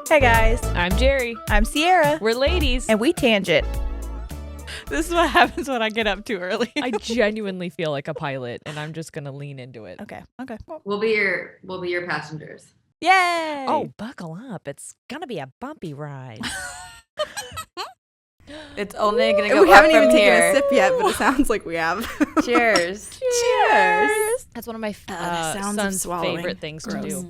Hey guys, I'm Jerry. I'm Sierra. We're ladies. And we tangent. This is what happens when I get up too early. I genuinely feel like a pilot, and I'm just gonna lean into it. Okay. We'll be your passengers. Yay! Oh, buckle up. It's gonna be a bumpy ride. It's only going to go We up haven't from even taken here. a sip yet, but it sounds like we have. Cheers. Cheers. That's one of my the sounds of son's swallowing. favorite things Gross. to do.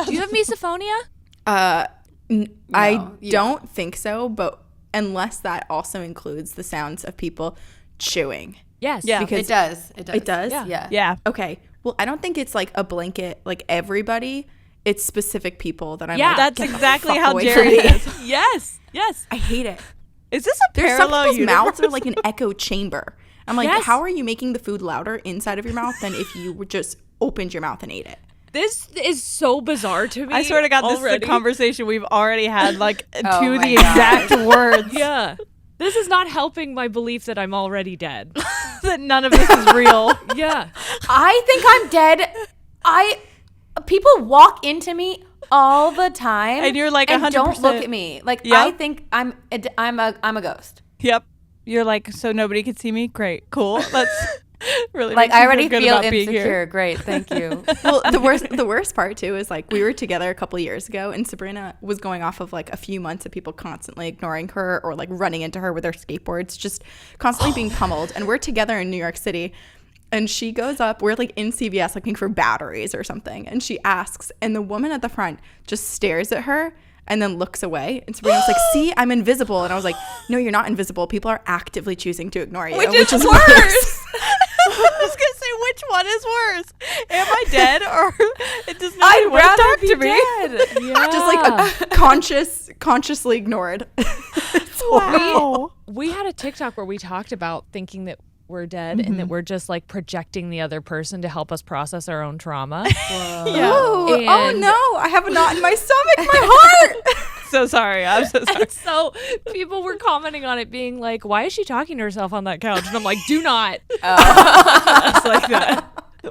Do you have misophonia? I you don't think so, but unless that also includes the sounds of people chewing. Yes. Yeah. Because It does. It does. It does? Yeah. Yeah. Okay. Well, I don't think it's like a blanket, like everybody. It's specific people that I'm Yeah, like, That's "Get the exactly fuck how away Jerry from me." is. Yes. I hate it. Is this a There's some parallel people's universe? mouths are like an echo chamber. I'm like, Yes. how are you making the food louder inside of your mouth than if you would just opened your mouth and ate it? This is so bizarre to me. I swear to God, this already. is a conversation we've already had, like, Oh to my the God. exact words. Yeah. This is not helping my belief that I'm already dead. That none of this is real. Yeah. I think I'm dead. People walk into me all the time, And you're like and 100%. don't look at me. Like Yep. I think I'm a ghost. Yep. You're like, so nobody can see me? Great. Cool. That's really Like makes me I already good feel about being here. insecure. Great, thank you. Well, the worst part too is like we were together a couple years ago, and Sabrina was going off of like a few months of people constantly ignoring her or like running into her with their skateboards, just constantly being pummeled. And we're together in New York City, and she goes up. We're like in CVS looking for batteries or something, and she asks, and the woman at the front just stares at her and then looks away. And Sabrina's like, "See, I'm invisible." And I was like, "No, you're not invisible. People are actively choosing to ignore you, Which is worse. I was gonna say, which one is worse? Am I dead, or it does not I'd want to rather talk be to me? dead. Yeah. Just like consciously ignored. Wow. We had a TikTok where we talked about thinking that we're dead and that we're just like projecting the other person to help us process our own trauma. Yeah. Oh And- no, I have a knot in my stomach, my heart. So sorry. I'm so sorry. And so people were commenting on it being like, why is she talking to herself on that couch? And I'm like, do not. It's like that.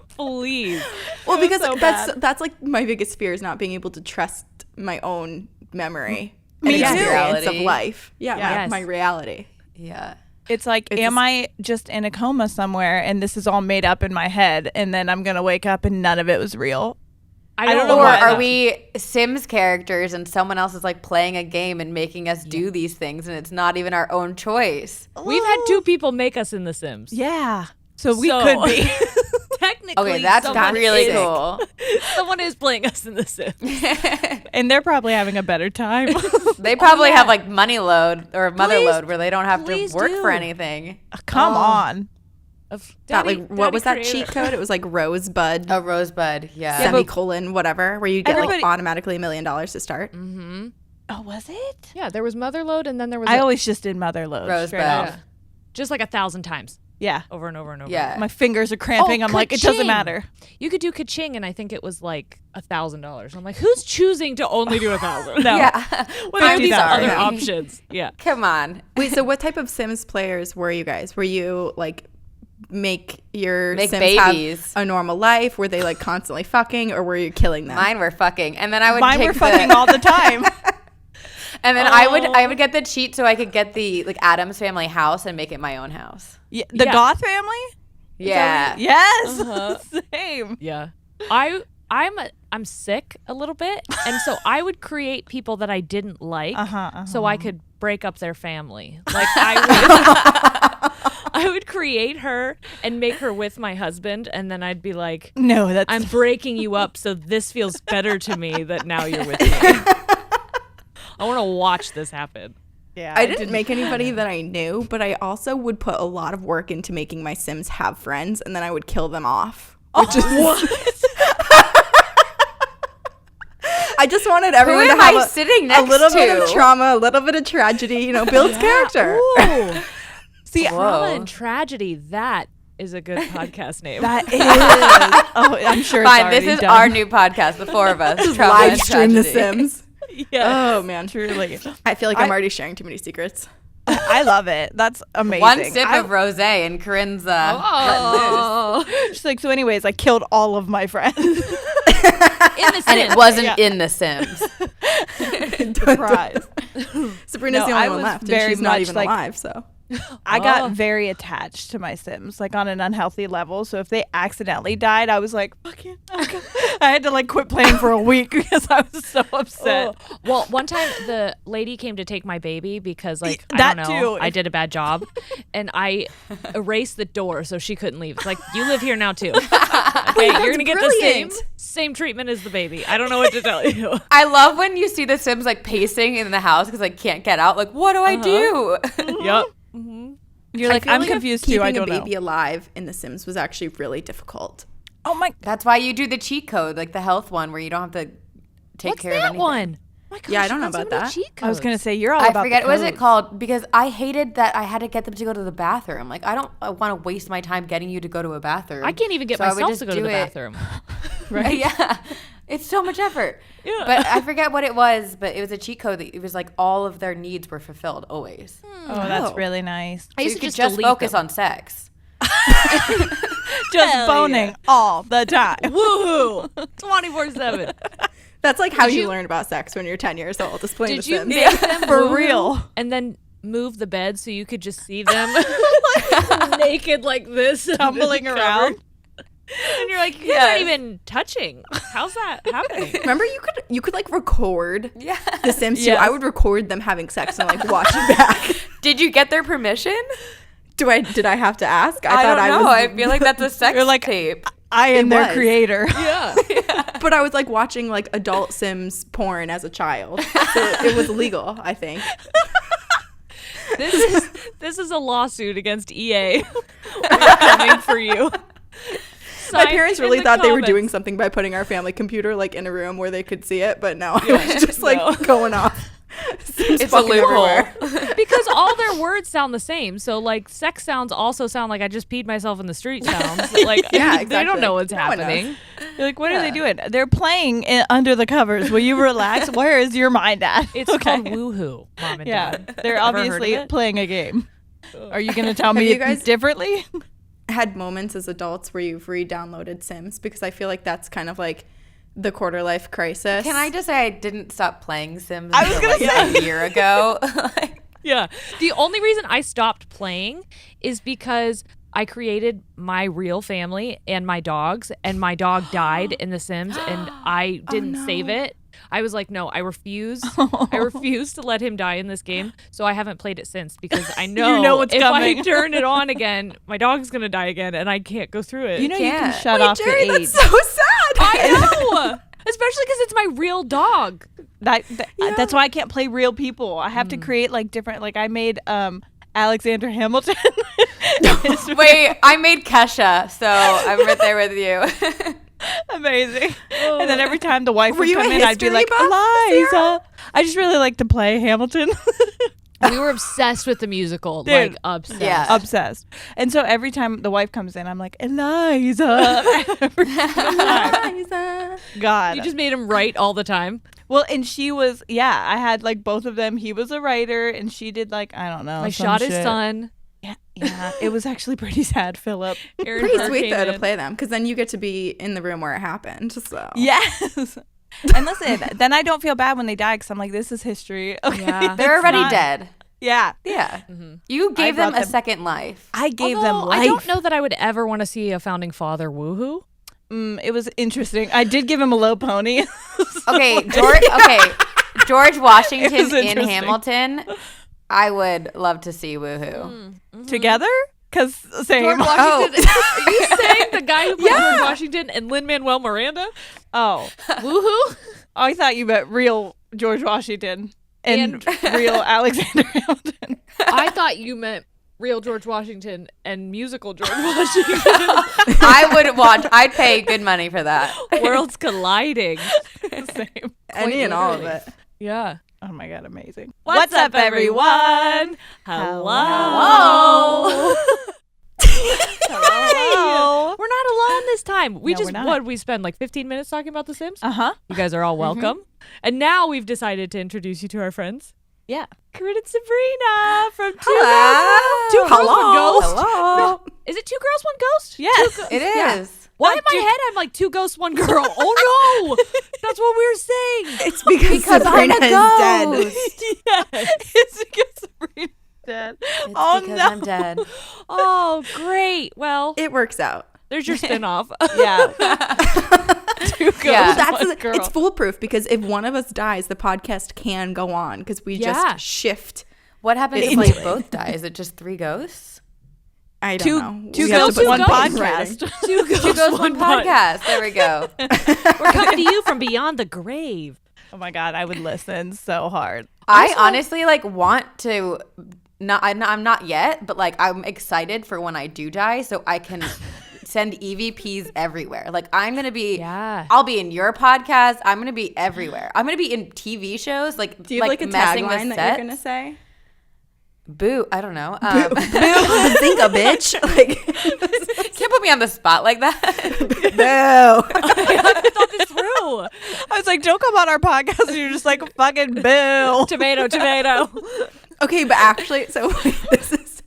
Please. Well, because so that's like my biggest fear is not being able to trust my own memory and Me too. experience of Reality. life. Yeah, Yes. my reality. Yeah. It's like, It's am I just in a coma somewhere and this is all made up in my head, and then I'm gonna wake up and none of it was real? I don't know know Or why. are we Sims characters and someone else is like playing a game and making us do these things and it's not even our own choice? We've had two people make us in The Sims. Yeah. So we So- could be. Technically, Okay, that's someone really is- cool. Someone is playing us in The Sims. And they're probably having a better time. They probably yeah. have like money load or mother Please- load where they don't have to please work do. for anything. Come on. That like what was that cheat code? It was like Rosebud A rosebud, yeah. semicolon whatever, where you get Everybody- like automatically $1 million to start. Oh, was it? Yeah, there was Motherload and then there was I always just did Motherload. Rosebud. Straight off. yeah. Just like 1,000 times Yeah. over and over and over. Yeah. My fingers are cramping. Oh, I'm like, it doesn't ka-ching. matter. You could do ka-ching and I think it was like $1,000. I'm like, who's choosing to only do 1,000? No. Yeah. What are these 50,000. other Sorry. options? Yeah. Come on. Wait, so what type of Sims players were you guys? Were you like make your Make Sims babies. have a normal life? Were they like constantly fucking, or were you killing them? Mine were fucking. And then I would Mine take were fucking the, all the time. and then I would get the cheat so I could get the like Addams Family house and make it my own house. Yeah, the Yeah. Goth family? Yeah. Yes. Same. Yeah. I'm sick a little bit, and so I would create people that I didn't like, so I could break up their family. Like I would create her and make her with my husband, and then I'd be like, No, that's I'm breaking you up, so this feels better to me that now you're with me. I want to watch this happen. yeah. I didn't make anybody that I knew, but I also would put a lot of work into making my Sims have friends, and then I would kill them off. Which is I just wanted everyone am to have I sitting a next little bit to? of trauma, a little bit of tragedy, you know, builds character. Ooh. See, Whoa. trauma and tragedy, that is a good podcast name. That is. Oh, I'm sure it's Fine, already this is done. our new podcast, the four of us. Trauma Live and stream The tragedy. Sims. Yeah. Oh man, Truly. I feel like I'm already sharing too many secrets. I love it. That's amazing. One sip of rosé and Corinne's She's like, so anyways, I killed all of my friends. In the Sims. and it wasn't in The Sims. Surprise. Sabrina's No, the I only one was left, and very she's not much even like- alive. So I got very attached to my Sims, like on an unhealthy level. So if they accidentally died, I was like, fucking, okay. I had to like quit playing for a week because I was so upset. Oh. Well, one time the lady came to take my baby because like I That don't know, too. I did a bad job, and I erased the door so she couldn't leave. It's like, you live here now too. Okay, you're gonna get brilliant. the same treatment as the baby. I don't know what to tell you. I love when you see the Sims like pacing in the house because I can't get out. Like, what do I do? Yep. You're like, feel I'm confused too. keeping I don't a baby know. alive in The Sims was actually really difficult. Oh my. That's why you do the cheat code, like the health one, where you don't have to take What's care of that anything. one? My gosh, Yeah, I don't know you got so about many that. cheat I was codes. gonna say you're all I about. forget the what is it codes. called because I hated that I had to get them to go to the bathroom. Like I don't want to waste my time getting you to go to a bathroom. I can't even get So I would myself just to go to do the it- bathroom. Right? Yeah, it's so much effort. Yeah. But I forget what it was. But it was a cheat code that it was like all of their needs were fulfilled always. Oh, that's Oh. really nice. I So used you to could just just delete focus them. on sex. Just Hell boning yeah. all the time. Woohoo! 24/7. That's like how you you- learn about sex when you're 10 years old, is playing Did The you Sims. make them For woohoo real. and then move the bed so you could just see them naked like this, Tumbling around. And you're like, you're not even touching. How's that happening? Remember, you could like record Yeah. The Sims too. Yes. I would record them having sex and like watch it back. Did you get their permission? Did I have to ask? I thought don't know. was, I feel like that's a sex You're like- tape. I am It their was. creator. Yeah. but I was like watching like adult Sims porn as a child, so it was legal. I think. This is a lawsuit against EA. We're coming for you. My Sign parents in really the thought they were comments. doing something by putting our family computer like in a room where they could see it, but no, I was just like going off. Sims It's a fucking loophole. everywhere. Because all their words sound the same. So like sex sounds also sound like I just peed myself in the street sounds. Like Yeah, they exactly. don't know what's No one knows. happening. You're like, what are they doing? They're playing under the covers. Will you relax? Where is your mind at? It's called woohoo, mom and Yeah, dad. they're Ever heard of obviously it? playing a game. Are you going to tell me you guys- differently? Had moments as adults where you've re-downloaded Sims, because I feel like that's kind of like the quarter life crisis. Can I just say I didn't stop playing Sims I was until gonna like a year ago? Like, Yeah. The only reason I stopped playing is because I created my real family and my dogs, and my dog died in The Sims, and I didn't save it. I was like, no, I refuse. I refuse to let him die in this game. So I haven't played it since because I know, what's if coming. I turn it on again, my dog's going to die again, and I can't go through it. You know you can can't. shut Wait, off Jerry, the age. that's so sad. I know. Especially because it's my real dog. That's why I can't play real people. I have to create like different. Like I made Alexander Hamilton. wait, I made Kesha, so I'm right there with you. Amazing. And then every time the wife Were would you a come in, I'd be history like, buff, Eliza. I just really like to play Hamilton. We were obsessed with the musical. Dude. Like, obsessed. Yeah. Obsessed. And so every time the wife comes in, I'm like, Eliza. Every single time. Eliza. God. You just made him write all the time. Well, and she was, yeah, I had like both of them. He was a writer and she did like, I don't know. I some shot his shit. son. Yeah. It was actually pretty sad, Philip. Aaron Pretty Burr sweet came though to in. play them, because then you get to be in the room where it happened. So Yes. And listen, then I don't feel bad when they die because I'm like, this is history. Okay. Yeah. They're It's already not- dead. Yeah. Yeah. You gave them brought a them- second life. I gave them Although, life. I don't know that I would ever want to see a founding father woohoo. It was interesting. I did give him a low pony. Okay, George Washington in interesting. Hamilton. I would love to see woohoo. Together? Because same. George Washington. Are you saying the guy who played George Washington and Lin-Manuel Miranda? Oh. Woohoo? I thought you meant real George Washington and real Alexander Hamilton. I thought you meant real George Washington and musical George Washington. I'd pay good money for that. Worlds colliding. Same. any and all of it. Yeah. Oh my God, amazing. What's up, everyone? Hello. Hello. We're not alone this time. We No, just, we're not. we spend like 15 minutes talking about The Sims? Uh-huh. You guys are all welcome. And now we've decided to introduce you to our friends. Yeah. Corinne and Sabrina from Two Hello. Girls, One Ghost. Hello. Is it Two Girls, One Ghost? Yes. It is. Why in my head I'm like Two Ghosts, One Girl? Oh no, that's what we were saying. It's because Sabrina is dead. Yeah. It's because Sabrina's dead. It's Oh, because no. I'm dead. Oh great. Well, It works out. there's your spinoff. Yeah. Two girls, Yeah. one girl. It's foolproof because if one of us dies, the podcast can go on because we Yeah. just shift. What happens if like both die? Is it just 3 ghosts? I don't know. Two We have girls, to put one something in podcast. writing. Two Ghosts, Two ghosts, one pod. podcast. There we go. We're coming to you from beyond the grave. Oh my God, I would listen so hard. I honestly like want to. I'm not yet, but like I'm excited for when I do die, so I can send EVPs everywhere. Like I'm gonna be. Yeah. I'll be in your podcast. I'm gonna be everywhere. I'm gonna be in TV shows. Like Do you have like a messing with tagline that sets. you're gonna say? Boo! I don't know. Bazinga, bitch! Like, Can't put me on the spot like that. boo. I thought this through. I was like, don't come on our podcast. And you're just like, fucking Bill. Tomato, tomato. Okay, but actually, so this is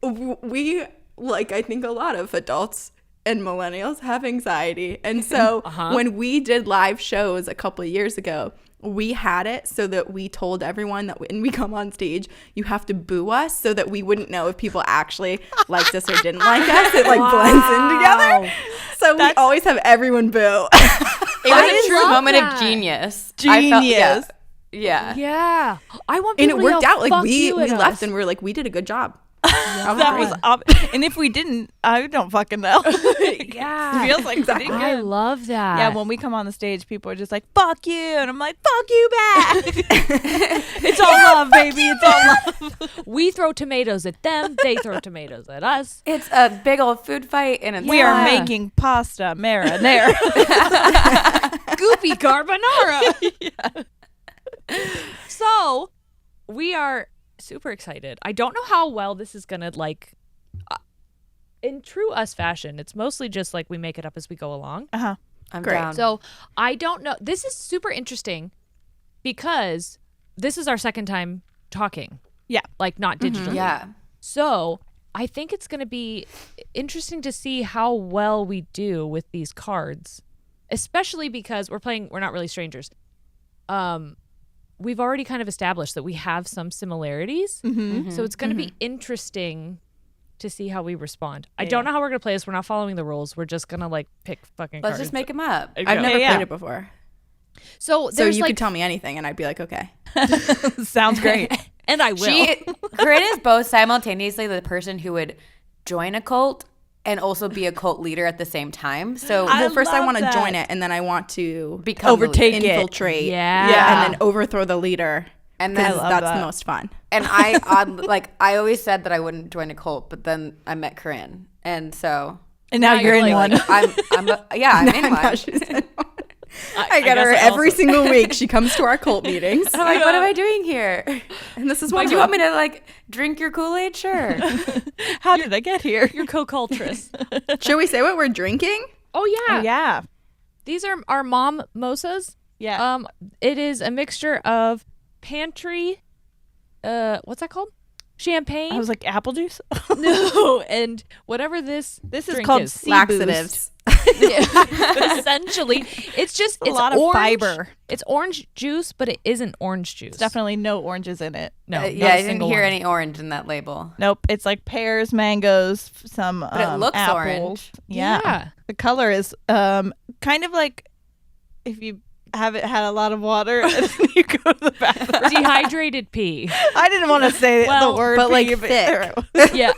we like. I think a lot of adults and millennials have anxiety, and so when we did live shows a couple of years ago, we had it so that we told everyone that when we come on stage, you have to boo us so that we wouldn't know if people actually liked us or didn't like us. It like blends in together. So we always have everyone boo. It was a true love moment that. of genius. Genius. Yeah. Yeah. I want And people it to worked yell, out. Like "Fuck we you" at left us. and we were like, we did a good job. That was and if we didn't, I don't fucking know. Yeah. It feels like we did I good. love that. Yeah, when we come on the stage, people are just like, fuck you. And I'm like, fuck you back. It's all love, baby. It's all love. we throw tomatoes at them, they throw tomatoes at us. It's a big old food fight, and it's We are Yeah. making pasta marinara. Goopy carbonara. So, we are super excited. I don't know how well this is gonna like. In true us fashion, it's mostly just like we make it up as we go along. Uh-huh. I'm Great. down. So I don't know. This is super interesting because this is our second time talking. Yeah. Like not digitally. yeah. So I think it's going to be interesting to see how well we do with these cards, especially because we're not really strangers. We've already kind of established that we have some similarities. So it's going to be interesting to see how we respond. I don't know how we're going to play this. We're not following the rules. We're just going to like pick fucking Let's cards. just make them up. I've never Yeah. played it before. So So there's you like, could tell me anything and I'd be like, okay. Sounds great. and I will. Corinne is both simultaneously the person who would join a cult and also be a cult leader at the same time. So I Well, first I love want to that. join it and then I want to become overtake the leader. it. infiltrate. Yeah. And then overthrow the leader. And Because then that's that. the most fun. and I always said that I wouldn't join a cult, but then I met Corinne, and so And now you're in really one. I'm in one. Now she's in one. I I get guess her I every also- single week. She comes to our cult meetings. I'm like, what am I doing here? And this is Like, one do you of want me to like drink your Kool-Aid? Sure. How did I get here? You're co-cultress. Should we say what we're drinking? Oh yeah. Oh, yeah. These are our mom mosas. Yeah. It is a mixture of pantry, what's that called? Champagne. I was like, apple juice? no, and whatever this This is drink called is. Sea Laxatives. Essentially, it's just A it's lot of orange. fiber. It's orange juice, but it isn't orange juice. Definitely no oranges in it. No. Yeah, not a I didn't single hear one. any orange in that label. Nope. It's like pears, mangoes, some But it looks apples. orange. Yeah. Yeah. The color is kind of like if you haven't had a lot of water and then you go to the bathroom. Dehydrated pee. I didn't want to say Well, the word, but, like, pee, thick. Yeah.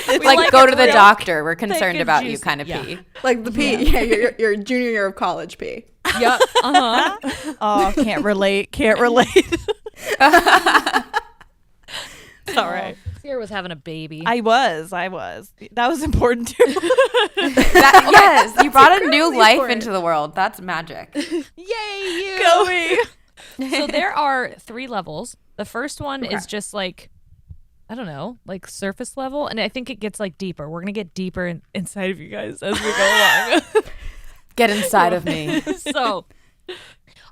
Like go to the real doctor. We're concerned and about you juicy. kind of Yeah. pee. Like the pee. Yeah, your junior year of college pee. Yep. Uh-huh. Oh, can't relate. Can't relate. It's all right. Sierra was having a baby. I was. That was important too. Yes, you brought a new incredibly life important. into the world. That's magic. Yay, you. Go me. So there are 3 levels. The first one is just like, I don't know, like surface level. And I think it gets like deeper. We're going to get deeper inside of you guys as we go along. Get inside of me. So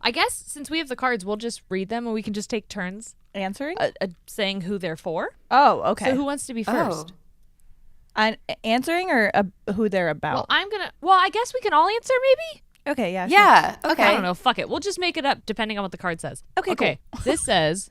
I guess since we have the cards, we'll just read them and we can just take turns Answering? saying who they're for. Oh, okay. So who wants to be first? Answering or who they're about? Well, I guess we can all answer maybe? Okay, yeah. Sure. Yeah. Okay. I don't know. Fuck it. We'll just make it up depending on what the card says. Okay, cool. This says,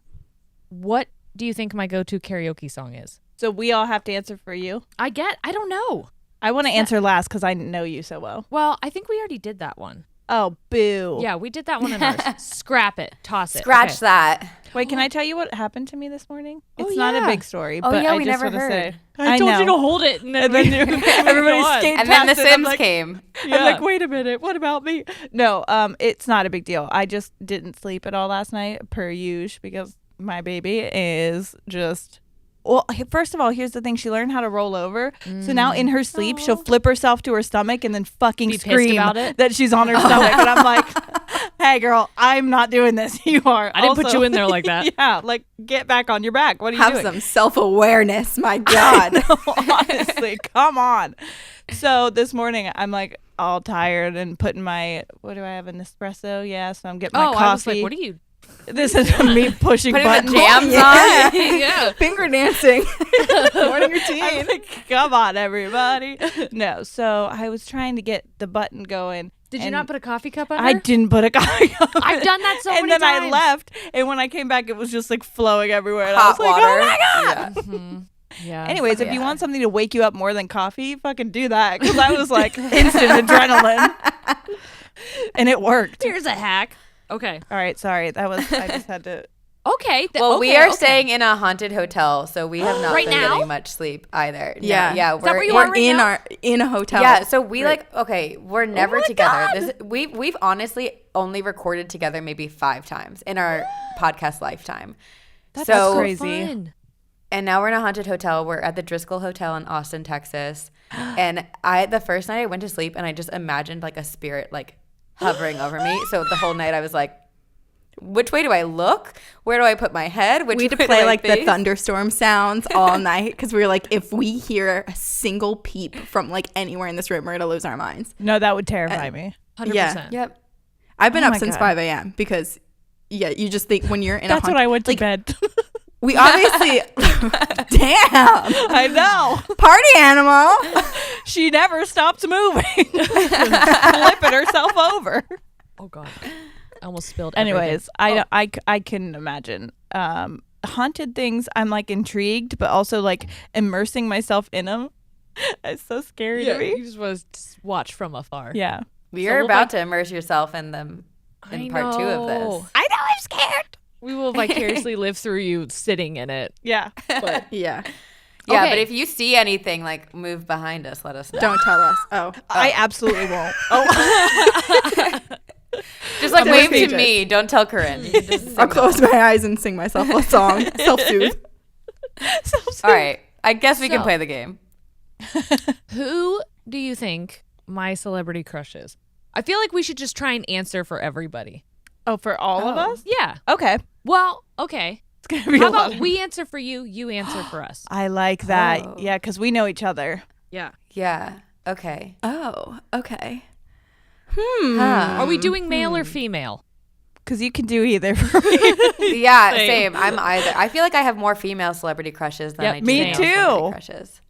what do you think my go-to karaoke song is? So we all have to answer for you? I don't know. I want to answer last because I know you so well. Well, I think we already did that one. Oh, boo. Yeah, we did that one in ours. Scrap it. Toss it. Scratch that. Wait, can I tell you what happened to me this morning? Oh, It's not a yeah. big story, Oh, but yeah, I we just never want to heard. say. I told you know. to hold it. And then Everybody skated And then the past it. I'm Sims like, came. Yeah. I'm like, wait a minute. What about me? No, it's not a big deal. I just didn't sleep at all last night, per usual, because my baby is just... Well, first of all, here's the thing. She learned how to roll over. So now in her sleep, she'll flip herself to her stomach and then fucking Be pissed scream about it? that she's on her stomach. And I'm like, hey, girl, I'm not doing this. You are. I didn't put Also- you in there like that. Yeah, like, get back on your back. What are you Have doing? some self-awareness, my God. Honestly, come on. So this morning, I'm like all tired and putting my, what do I have, an espresso? Yeah, so I'm getting my coffee. I was like, what are you? This is me pushing Putting the buttons. jams Yeah. on. Yeah. Finger dancing. Morning I'm routine. like, come on, everybody. No, so I was trying to get the button going. Did you and not put a coffee cup under? I didn't put a coffee on I've it. done that so and many then I times. left, and when I came back, it was just like flowing everywhere. And I Hot was like, water. oh my God. Yeah. Yeah. Anyways, if you Yeah. want something to wake you up more than coffee, fucking do that. Because I was like instant adrenaline. And it worked. Here's a hack. Okay. All right, sorry. I just had to. Okay. Well, we are staying in a haunted hotel, so we have not Right been now? getting much sleep either. No, Yeah. yeah. Is that where you We're are right now? in a hotel. Yeah, so we we're never my together. God. We've honestly only recorded together maybe 5 times in our podcast lifetime. That's so crazy. Fun. And now we're in a haunted hotel. We're at the Driscoll Hotel in Austin, Texas. And the first night I went to sleep and I just imagined like a spirit like hovering over me. So the whole night I was like, which way do I look? Where do I put my head? Which We had to way play do I like the face? thunderstorm sounds all night because we were like, if we hear a single peep from like anywhere in this room, we're gonna lose our minds. No, that would terrify me. 100%. Yeah. Yep. I've been Oh up my since God. 5 a.m. because, yeah, you just think when you're in a That's when I went to like, bed. we obviously, damn, I know. party animal. She never stopped moving. Flipping herself over. Oh God. I almost spilled. Anyways, everything. I can imagine. Haunted things, I'm like intrigued, but also like immersing myself in them. It's so scary to me. You just want to watch from afar. Yeah. You're we'll about to immerse yourself in them I in part 2 of know. this. I know I'm scared. We will vicariously live through you sitting in it. Yeah. But Yeah, Yeah, Okay. but if you see anything, like move behind us, let us know. don't tell us. Oh, I absolutely won't. Oh. Just like Don't wave speak to it. me. Don't tell Corinne. Just I'll close my eyes and sing myself a song, self-soothe. All right. I guess we can So- play the game. who do you think my celebrity crush is? I feel like we should just try and answer for everybody. Oh, for all of us? Yeah. Okay. Well, okay. It's going to be How a lot. about we answer for you, you answer for us? I like that. Oh. Yeah, because we know each other. Yeah. Yeah. Okay. Oh, okay. Huh. Are we doing male or female? Because you can do either for me. Yeah, Same. same. I'm either. I feel like I have more female celebrity crushes than Yep, I do me male too. celebrity crushes.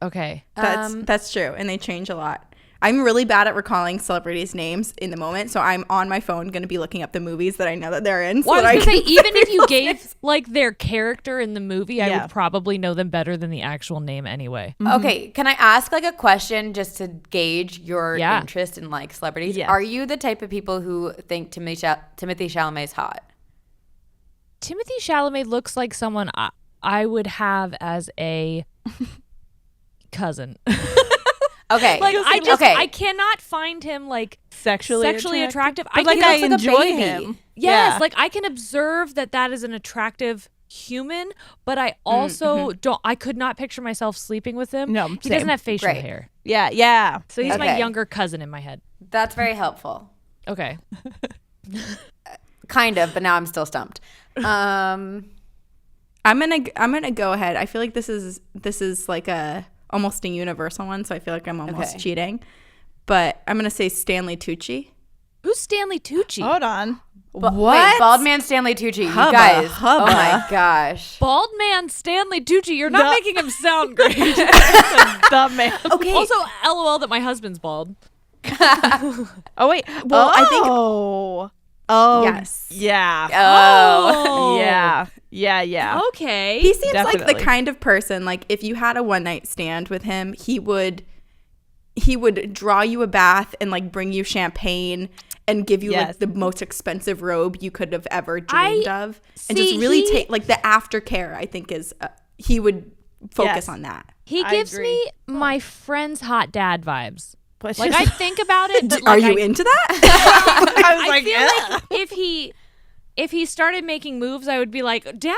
Okay. That's true, and they change a lot. I'm really bad at recalling celebrities' names in the moment, so I'm on my phone going to be looking up the movies that I know that they're in. So Well, I that was gonna say, can even if you gave like their character in the movie, I Yeah. would probably know them better than the actual name anyway. Okay, can I ask like a question just to gauge your Yeah. interest in like celebrities? Yes. Are you the type of people who think Timothy Chalamet's hot? Timothy Chalamet looks like someone I would have as a cousin. Okay, Like okay. I cannot find him like Sexually attractive. But like can I looks like a enjoy baby. him. Yes, Yeah. like I can observe that is an attractive human, but I also don't. I could not picture myself sleeping with him. No, he same. doesn't have facial Great. hair, Yeah, yeah. so he's my Okay. younger cousin in my head. That's very helpful. Okay, Kind of, but now I'm still stumped. I'm gonna go ahead. I feel like this is like a almost a universal one, so I feel like I'm almost Okay. cheating. But I'm gonna say Stanley Tucci. Who's Stanley Tucci? Hold on. Wait, bald man Stanley Tucci. You Hubba, guys. hubba. Oh my gosh. Bald man Stanley Tucci. You're not making him sound great. The man. Okay. Also, LOL that my husband's bald. Oh wait. Well, I think. Oh. Yes. Yeah. Oh. Yeah. Okay. He seems like the Definitely. kind of person, like, if you had a one night stand with him, he would draw you a bath and like bring you champagne and give you Yes. like the most expensive robe you could have ever dreamed of, and see, just really he- take like the aftercare. I think is he would focus Yes. on that. He I gives agree. me my friend's hot dad vibes. But Like, she's- I think about it. But Are like, you into that? I was I like, feel yeah. like if he started making moves, I would be like, Dad.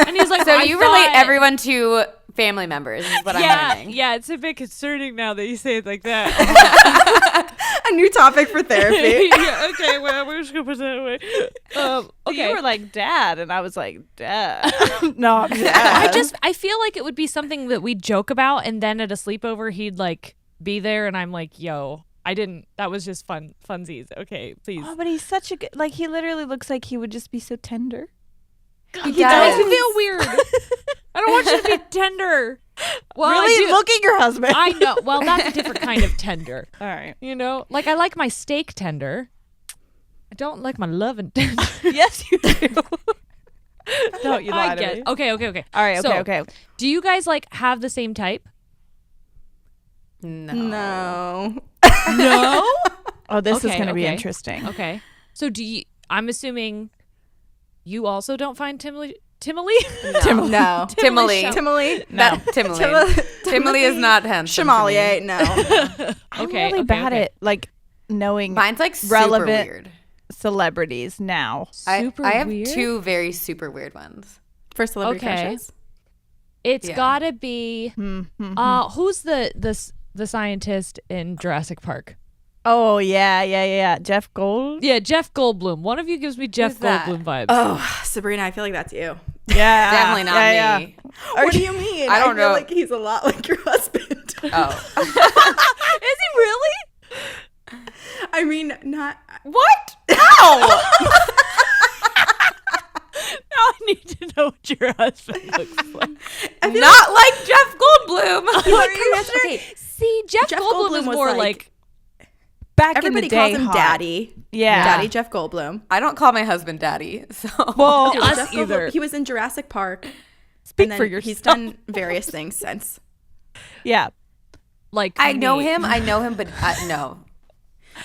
And he's like, So I you relate thought- everyone to family members is what I'm learning. Yeah, it's a bit concerning now that you say it like that. A new topic for therapy. Yeah, okay, well, we're just gonna put that away. Okay. You were like, Dad, and I was like, Dad. No, I'm Dad. I feel like it would be something that we'd joke about, and then at a sleepover he'd like be there, and I'm like, yo, that was just funsies. Okay, please. Oh, but he's such a good. Like, he literally looks like he would just be so tender. He That makes me does. feel weird. I don't want you to be tender. Well, I really? do- Look at your husband. I know. Well, that's a different kind of tender. All right. You know, like I like my steak tender. I don't like my loving tender. Yes, you do. Don't you lie I to get. me. Okay. All right. So, Okay. Do you guys like have the same type? No. No. No. Oh, this is Okay, going to be okay. interesting. Okay. So I'm assuming you also don't find Timely? No. Timely. Timely. No. Timely. Timely is not handsome. to me. Chevalier. No. I'm Okay, really okay, bad okay. at like knowing Mine's like super relevant weird. celebrities now. Super I have weird? two very super weird ones. For celebrity Okay. crushes. It's Yeah. gotta be. Mm-hmm. Who's the scientist in Jurassic Park? Oh yeah. Jeff Gold. Yeah, Jeff Goldblum. One of you gives me Jeff Who's that? Goldblum vibes. Oh, Sabrina, I feel like that's you. Yeah, Definitely not yeah, me. What do you mean? I don't feel know. like he's a lot like your husband. Oh. Is he really? I mean, not. What? How? Now I need to know what your husband looks like. Not like Jeff Goldblum. Okay. See, Jeff Jeff Goldblum Goldblum is was more like- like Back Everybody in the day, calls him hot. Daddy. Yeah. Daddy Jeff Goldblum. I don't call my husband daddy. So Well, us Jeff Goldblum, either. he was in Jurassic Park. Speak and then for yourself. He's done various things since. Yeah. like I know me. him, but no.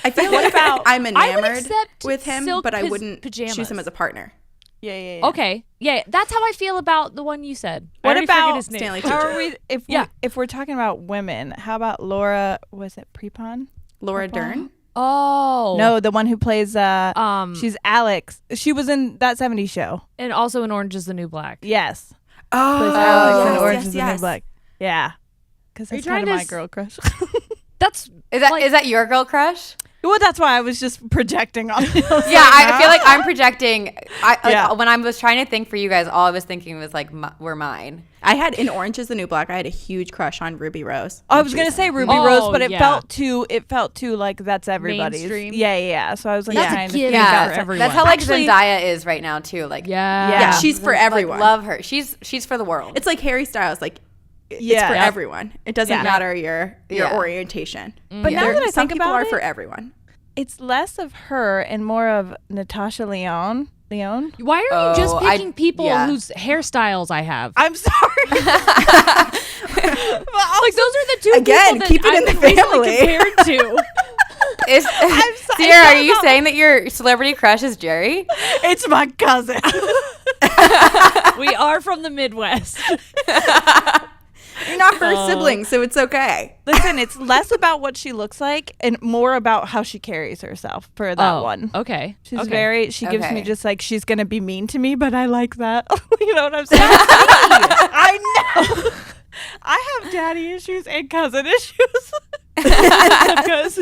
I feel What like about- I'm I would enamored accept with him, silk but I wouldn't pajamas. choose him as a partner. Yeah. Okay, yeah, that's how I feel about the one you said. I What already forget about his name. Stanley How Tucci? are we? Yeah. If we're talking about women, how about Laura? Was it Prepon? Laura Dern. Oh No, the one who plays. Um, She's Alex. She was in that '70s show. and also in Orange Is the New Black. Yes. Oh, Plays Alex in yes, Orange yes, is the yes. New Black. Yeah. Because Are you that's kind of trying my to girl crush. That's Is that like- your girl crush? Well, that's why I was just projecting on you. Yeah, I feel like I'm projecting. Yeah. When I was trying to think for you guys, all I was thinking was like, were mine. I had in Orange is the New Black. I had a huge crush on Ruby Rose. I was gonna say Ruby Oh, Rose, but it yeah. felt too like that's everybody's. Mainstream. Yeah. So I was like, That's a trying to given. think Yeah, out for some- everyone. That's how like Actually- Zendaya is right now too. Like, yeah. Yeah, she's for like, everyone. love her. She's for the world. It's like Harry Styles. Like, it's Yeah. for Yep. everyone. It doesn't Yeah. matter your Yeah. orientation. But now that I some think people about are it, for everyone. it's less of her and more of Natasha Leone. Why are you just Oh, picking people yeah. whose hairstyles I have? I'm sorry. Like those are the two Again, people that keep it in I'm the recently family. compared to. Sierra, are you saying that your celebrity crush is Jerry? It's my cousin. We are from the Midwest. You're not first sibling, so it's okay. Listen, it's less about what she looks like and more about how she carries herself for that one. Okay. She's okay. she gives me Okay. just like, she's going to be mean to me, but I like that. You know what I'm saying? I know. I have daddy issues and cousin issues. Because,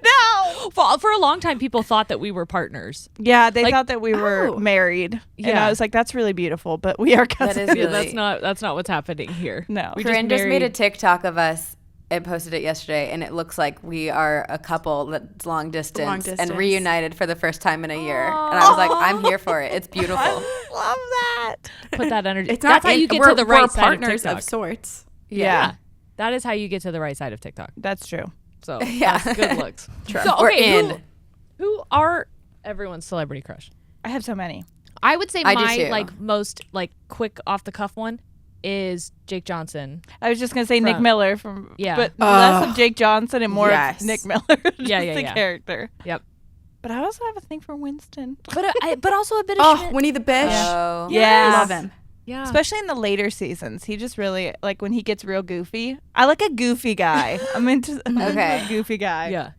no. For a long time, people thought that we were partners. Yeah, they Like- thought that we were Oh. married. And Yeah. I was like, that's really beautiful, but we are cousins. is Yeah, really- that's not what's happening here. No. We Corinne just made a married- TikTok of us and posted it yesterday, and it looks like we are a couple that's long distance and reunited for the first time in a year. And I was like, I'm here for it. It's beautiful. I love that. Put that energy. It's That's not how you get to the right side partners of TikTok. of sorts. Yeah. That is how you get to the right side of TikTok. That's true. So Yeah. that's good looks. True. So, We're okay, in. who are everyone's celebrity crush? I have so many. I would say I do my too. like most like quick off the cuff one is Jake Johnson. I was just gonna say Nick From- Miller from Yeah. but less of Jake Johnson and more Yes. of Nick Miller. Just Yeah, the yeah. character. Yep. But I also have a thing for Winston. But also a bit of Oh, Schmidt. Winnie the Bish. Oh. Yes. Love him. Yeah. Especially in the later seasons. He just really like when he gets real goofy. I like a goofy guy. I'm into Okay. a goofy guy. Yeah.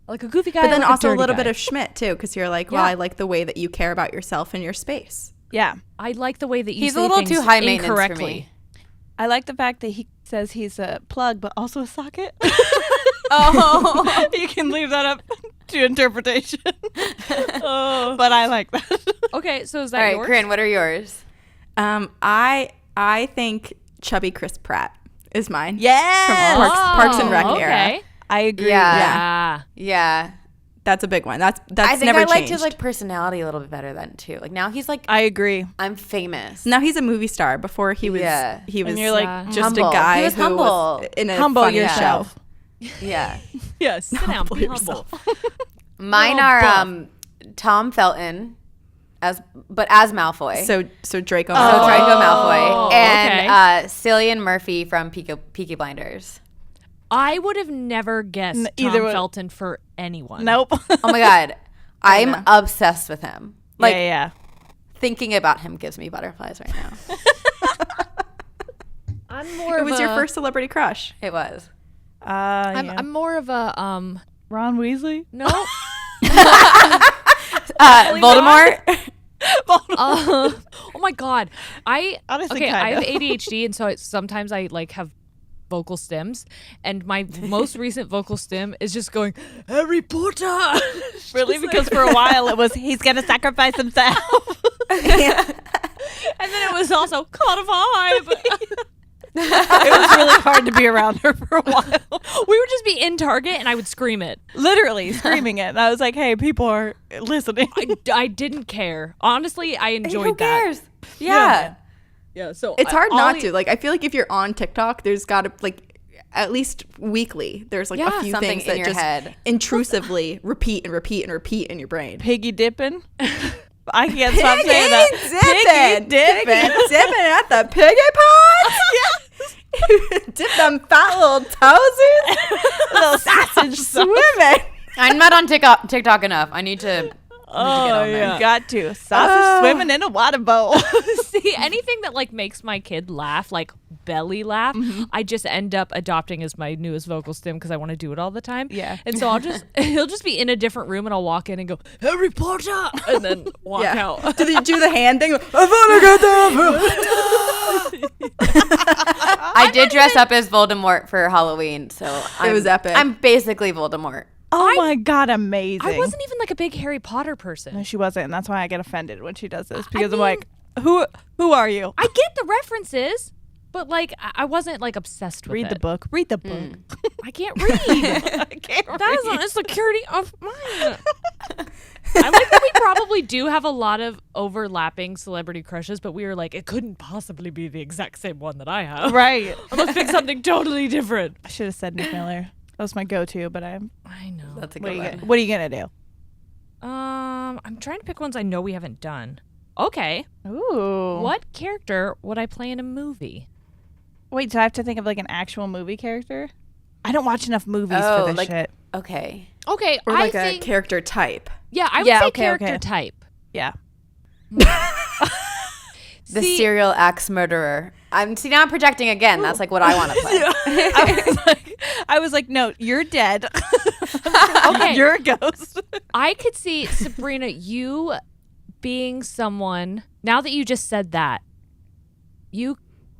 Like a goofy guy. But then like also a dirty little guy. bit of Schmidt too, because you're like, well, Yeah. I like the way that you care about yourself and your space. Yeah. I like the way that you He's say a little things too high maintenance for incorrectly. me. I like the fact that he says he's a plug but also a socket. Oh. You can leave that up to interpretation. But I like that. Okay, so is All that right, yours? Corinne, what are yours? I think chubby Chris Pratt is mine. Yeah. From Parks and Rec okay. era. I agree. Yeah. Yeah. Yeah. That's a big one. That's I think never I liked changed. his like personality a little bit better then too. Like now he's like, I agree. I'm famous. Now he's a movie star. Before he was, Yeah. he was And you're like Yeah. just Humble. a guy He was who humble. was in a Humble funny yourself. Yeah. Yes. Sit down. Humble Be yourself. humble. Mine Little are buff. Tom Felton as Malfoy. So Draco. So Malfoy. Draco Oh, Malfoy okay. and Cillian Murphy from Peaky Blinders. I would have never guessed either Tom would- Felton for anyone. Nope. Oh my god, I'm know. obsessed with him. Like yeah. thinking about him gives me butterflies right now. I'm more It of was a, your first celebrity crush. It was. I'm more of a Ron Weasley. no. Voldemort. Oh my god. I Honestly, I have kinda. ADHD, and so sometimes I like have vocal stems, and my most recent vocal stem is just going Harry Potter. Really? Because for a while it was he's gonna sacrifice himself. And then it was also caught a vibe. It was really hard to be around her for a while. We would just be in Target and I would scream it. Literally screaming it. And I was like, hey, people are listening. I didn't care. Honestly, I enjoyed Who that. cares? Yeah. Yeah, so It's hard all not I- to. Like, I feel like if you're on TikTok, there's got to, like, at least weekly, there's like Yeah, a few something things in that your just head. intrusively repeat and repeat and repeat in your brain. Piggy dipping. I can't stop saying that. Piggy dipping at the piggy pot. Dip them fat little toesies. Little sausage Swimming. I'm not on TikTok enough. I need to. Oh, on there. you got to. Sausage swimming in a water bowl. See, anything that like makes my kid laugh, like belly laugh, I just end up adopting as my newest vocal stem because I want to do it all the time. Yeah. And so he'll just be in a different room and I'll walk in and go, Harry Potter, and then walk out. Do the hand thing. I did dress up as Voldemort for Halloween, so It was epic. I'm basically Voldemort. Oh my God, amazing. I wasn't even like a big Harry Potter person. No, she wasn't. And that's why I get offended when she does this because I'm like, who are you? I get the references, but like I wasn't like obsessed with Read it. the book. Read the book. I can't read. I can't That is an insecurity of mine. I like that we probably do have a lot of overlapping celebrity crushes, but we were like, it couldn't possibly be the exact same one that I have. Right. I must pick something totally different. I should have said Nick Miller. That was my go-to, but I know. That's a what good are, one. what are you gonna do? I'm trying to pick ones I know we haven't done. Okay. Ooh. What character would I play in a movie? Wait, so I have to think of like an actual movie character? I don't watch enough movies Oh, for this like- shit. Okay. Okay, Or I like a think character type. yeah, I would Yeah, say okay, character okay. type. Yeah. The See- serial axe murderer. See now I'm projecting again. That's like what I want to play. I was like, no, you're dead. Okay. You're a ghost. I could see Sabrina, you being someone, now that you just said that, you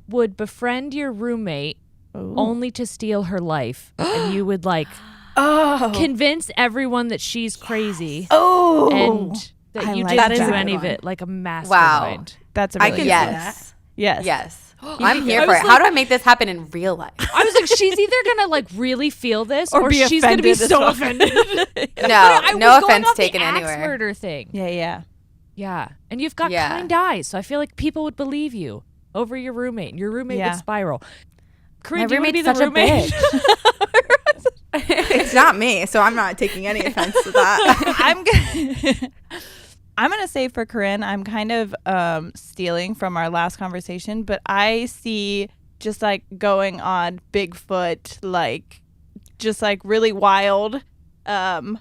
would befriend your roommate only to steal her life. And you would like convince everyone that she's crazy. Oh. And that I you like didn't that. do any of it, like a Wow. mastermind. That's a I really can good see one. Yes. Yes. Yes. I'm here for it. How do I make this happen in real life? I was like, she's either gonna like really feel this, Or or be she's gonna be offended as so fuck. offended. No, no was going offense off the taken axe anywhere. murder thing. Yeah. Yeah, and you've got Yeah. kind eyes, so I feel like people would believe you over your roommate. Your roommate Yeah. would spiral. Corinne, My do you want to be roommate's the such a roommate? bitch. It's not me, so I'm not taking any offense to that. I'm gonna say for Corinne, I'm kind of stealing from our last conversation, but I see just like going on Bigfoot, like just like really wild, like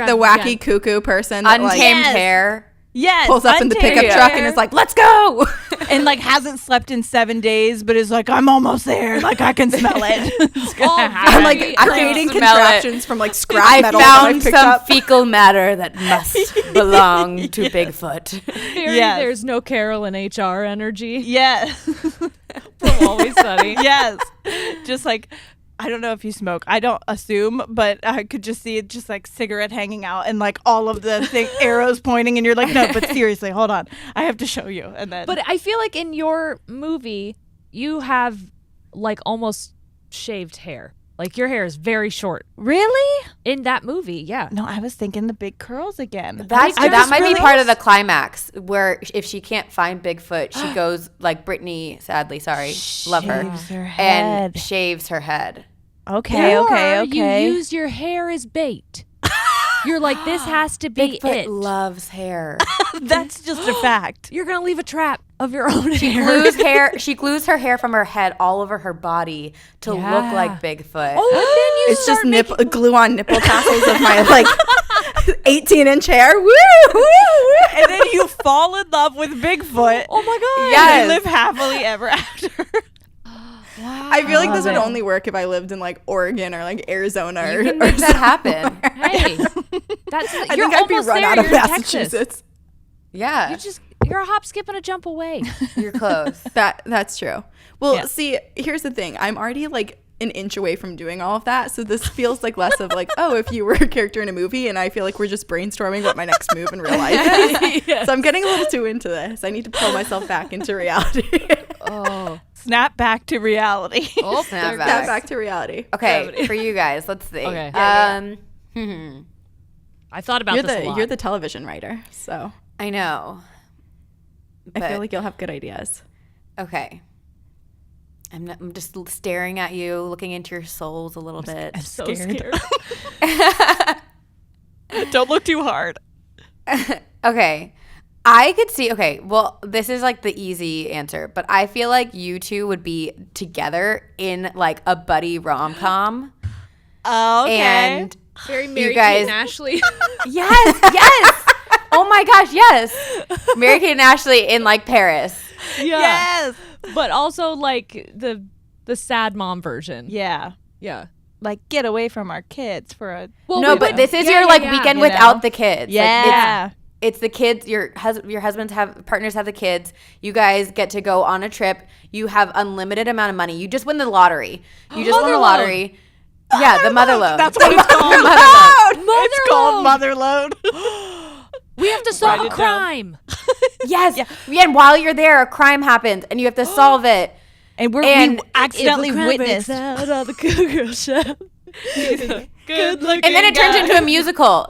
the wacky cuckoo person that Untamed like hair. yes, pulls up in the untamed pickup truck and hair, is like, "Let's go." and like hasn't slept in 7 days, but is like, I'm almost there, like I can smell it. It's gonna Oh, happen. I'm like I creating can smell it. contraptions from like scrap I metal that I found picked some up. fecal matter that must belong to Bigfoot. Very, Yes. There's no Carol in HR energy Yes. from Always Sunny. Yes. Just like, I don't know if you smoke. I don't assume, but I could just see it just like cigarette hanging out and like all of the arrows pointing, and you're like, no, but seriously, hold on. I have to show you. And then But I feel like in your movie, you have like almost shaved hair. Like your hair is very short. really? In that movie, yeah. No, I was thinking the big curls again. That might be part of the climax where if she can't find Bigfoot, she goes like Brittany, sadly, sorry, love her, Shaves her and head. shaves her head. Okay. Or you use your hair as bait. You're like, this has to be Bigfoot it. loves hair. That's just a fact. You're gonna leave a trap of your own hair. She glues her hair from her head all over her body to look Yeah. like Bigfoot. Oh, and then you It's just start glue on nipple tassels of my like 18-inch hair. Woo, woo, woo. And then you fall in love with Bigfoot. Oh my god. Yes. And you live happily ever after. I feel like this would Love it. only work if I lived in like Oregon or like Arizona You or, can or make that happen. Hey, that's I you're think I'd be almost run there. out of You're in Texas. Massachusetts. Yeah, You're a hop, skip, and a jump away. you're close. That's true. Well, Yeah. see, here's the thing. I'm already like an inch away from doing all of that, so this feels like less of like, oh, if you were a character in a movie, and I feel like we're just brainstorming what my next move in real life is. Yes. So I'm getting a little too into this. I need to pull myself back into reality. Oh, Snap back to reality. oh, Snap there- Snap back to reality. Okay, for you guys, let's see. Okay. I thought about this a lot. You're the television writer, so I know. I But- feel like you'll have good ideas. Okay. I'm just staring at you, looking into your souls a little bit. so scared. Don't look too hard. Okay. I could see, okay, well, this is like the easy answer, but I feel like you two would be together in like a buddy rom-com. Oh, okay. And Very Mary guys- Kate and Ashley. yes, yes. Oh my gosh, yes. Mary Kate and Ashley in like Paris. Yeah. Yes. But also like the sad mom version. Yeah. Yeah. Like, get away from our kids for a. Well, No, wait, but this is your like weekend You without know? the kids. Yeah. Like, it's the kids. Your husbands have partners have the kids. You guys get to go on a trip. You have unlimited amount of money. You just win the lottery. You just won the Mother lottery. Yeah, the mother load. That's what it's called. It's called mother load. we have to solve Write a it down. crime. Yes. Yeah. And while you're there, a crime happens, and you have to solve it. And And we accidentally witnessed. out of the cougar shell. Good looking. And then it turns into a musical.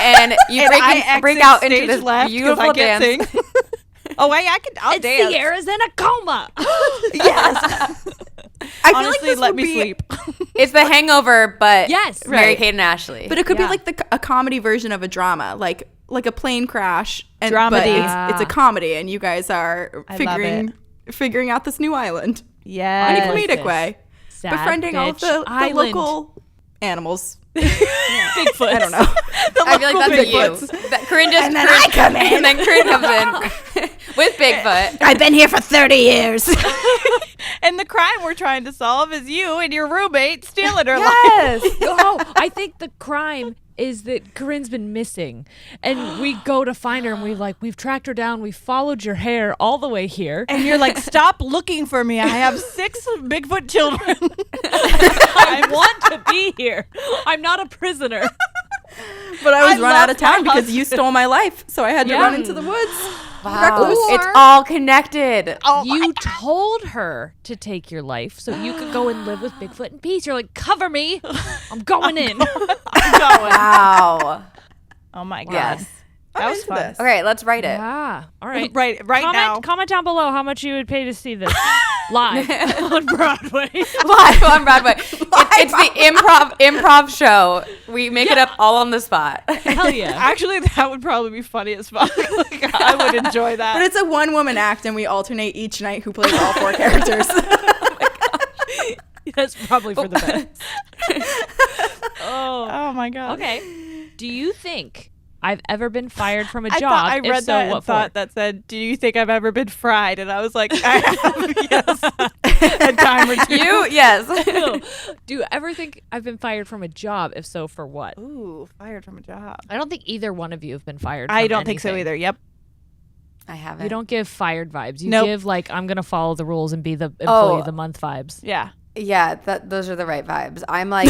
And you And I break exit out into stage this left 'cause beautiful I can't dance. sing. Oh wait, I'll It's dance. Sierra's in a coma. Yes. I feel like Honestly, this let would me be, sleep. It's The Hangover, but Yes. Mary Right. Kate and Ashley. but it could Yeah. be like a comedy version of a drama, like a plane crash, and Dramedy. but it's a comedy, and you guys are I love figuring out this new island in a Yes. comedic way, Sad befriending all of bitch the island. local animals. Bigfoot. I don't know. I feel like that's Bigfoots. you. Corinne just And then I come in. and then Corinne comes in with Bigfoot. I've been here for 30 years. And the crime we're trying to solve is you and your roommate stealing her life. Yes. Oh, I think the crime is that Corinne's been missing, and we go to find her, and we've tracked her down. We followed your hair all the way here. And you're like, stop looking for me. I have 6 Bigfoot children. I want to be here. I'm not a prisoner. But I was I run out love of town my because you stole my life, so I had to Yeah. run into the woods. Wow. Or- It's all connected. You told her to take your life so you could go and live with Bigfoot in peace. You're like, cover me. I'm going in. Wow. Oh my god. Yes. That was fun. this. Okay, let's write it. Yeah. All right. Right now. Comment down below how much you would pay to see this live on Broadway. Live on Broadway. It's the improv show. We make it up all on the spot. Hell yeah. Actually, that would probably be funny as fuck. Like, I would enjoy that. But it's a one-woman act, and we alternate each night who plays all 4 characters. That's probably for the best. Oh my god. Okay. Do you think I've ever been fired from a job? I thought I If read so, that what and thought for? that said, "Do you think I've ever been fried?" And I was like, "I have, yes, a time or two." You? Yes. Do you ever think I've been fired from a job? If so, for what? Ooh, fired from a job. I don't think either one of you have been fired. I from don't think so anything. either. Yep. I haven't. You don't give fired vibes. You Nope. give like I'm gonna follow the rules and be the employee Oh. of the month vibes. Yeah. Yeah, those are the right vibes. I'm like,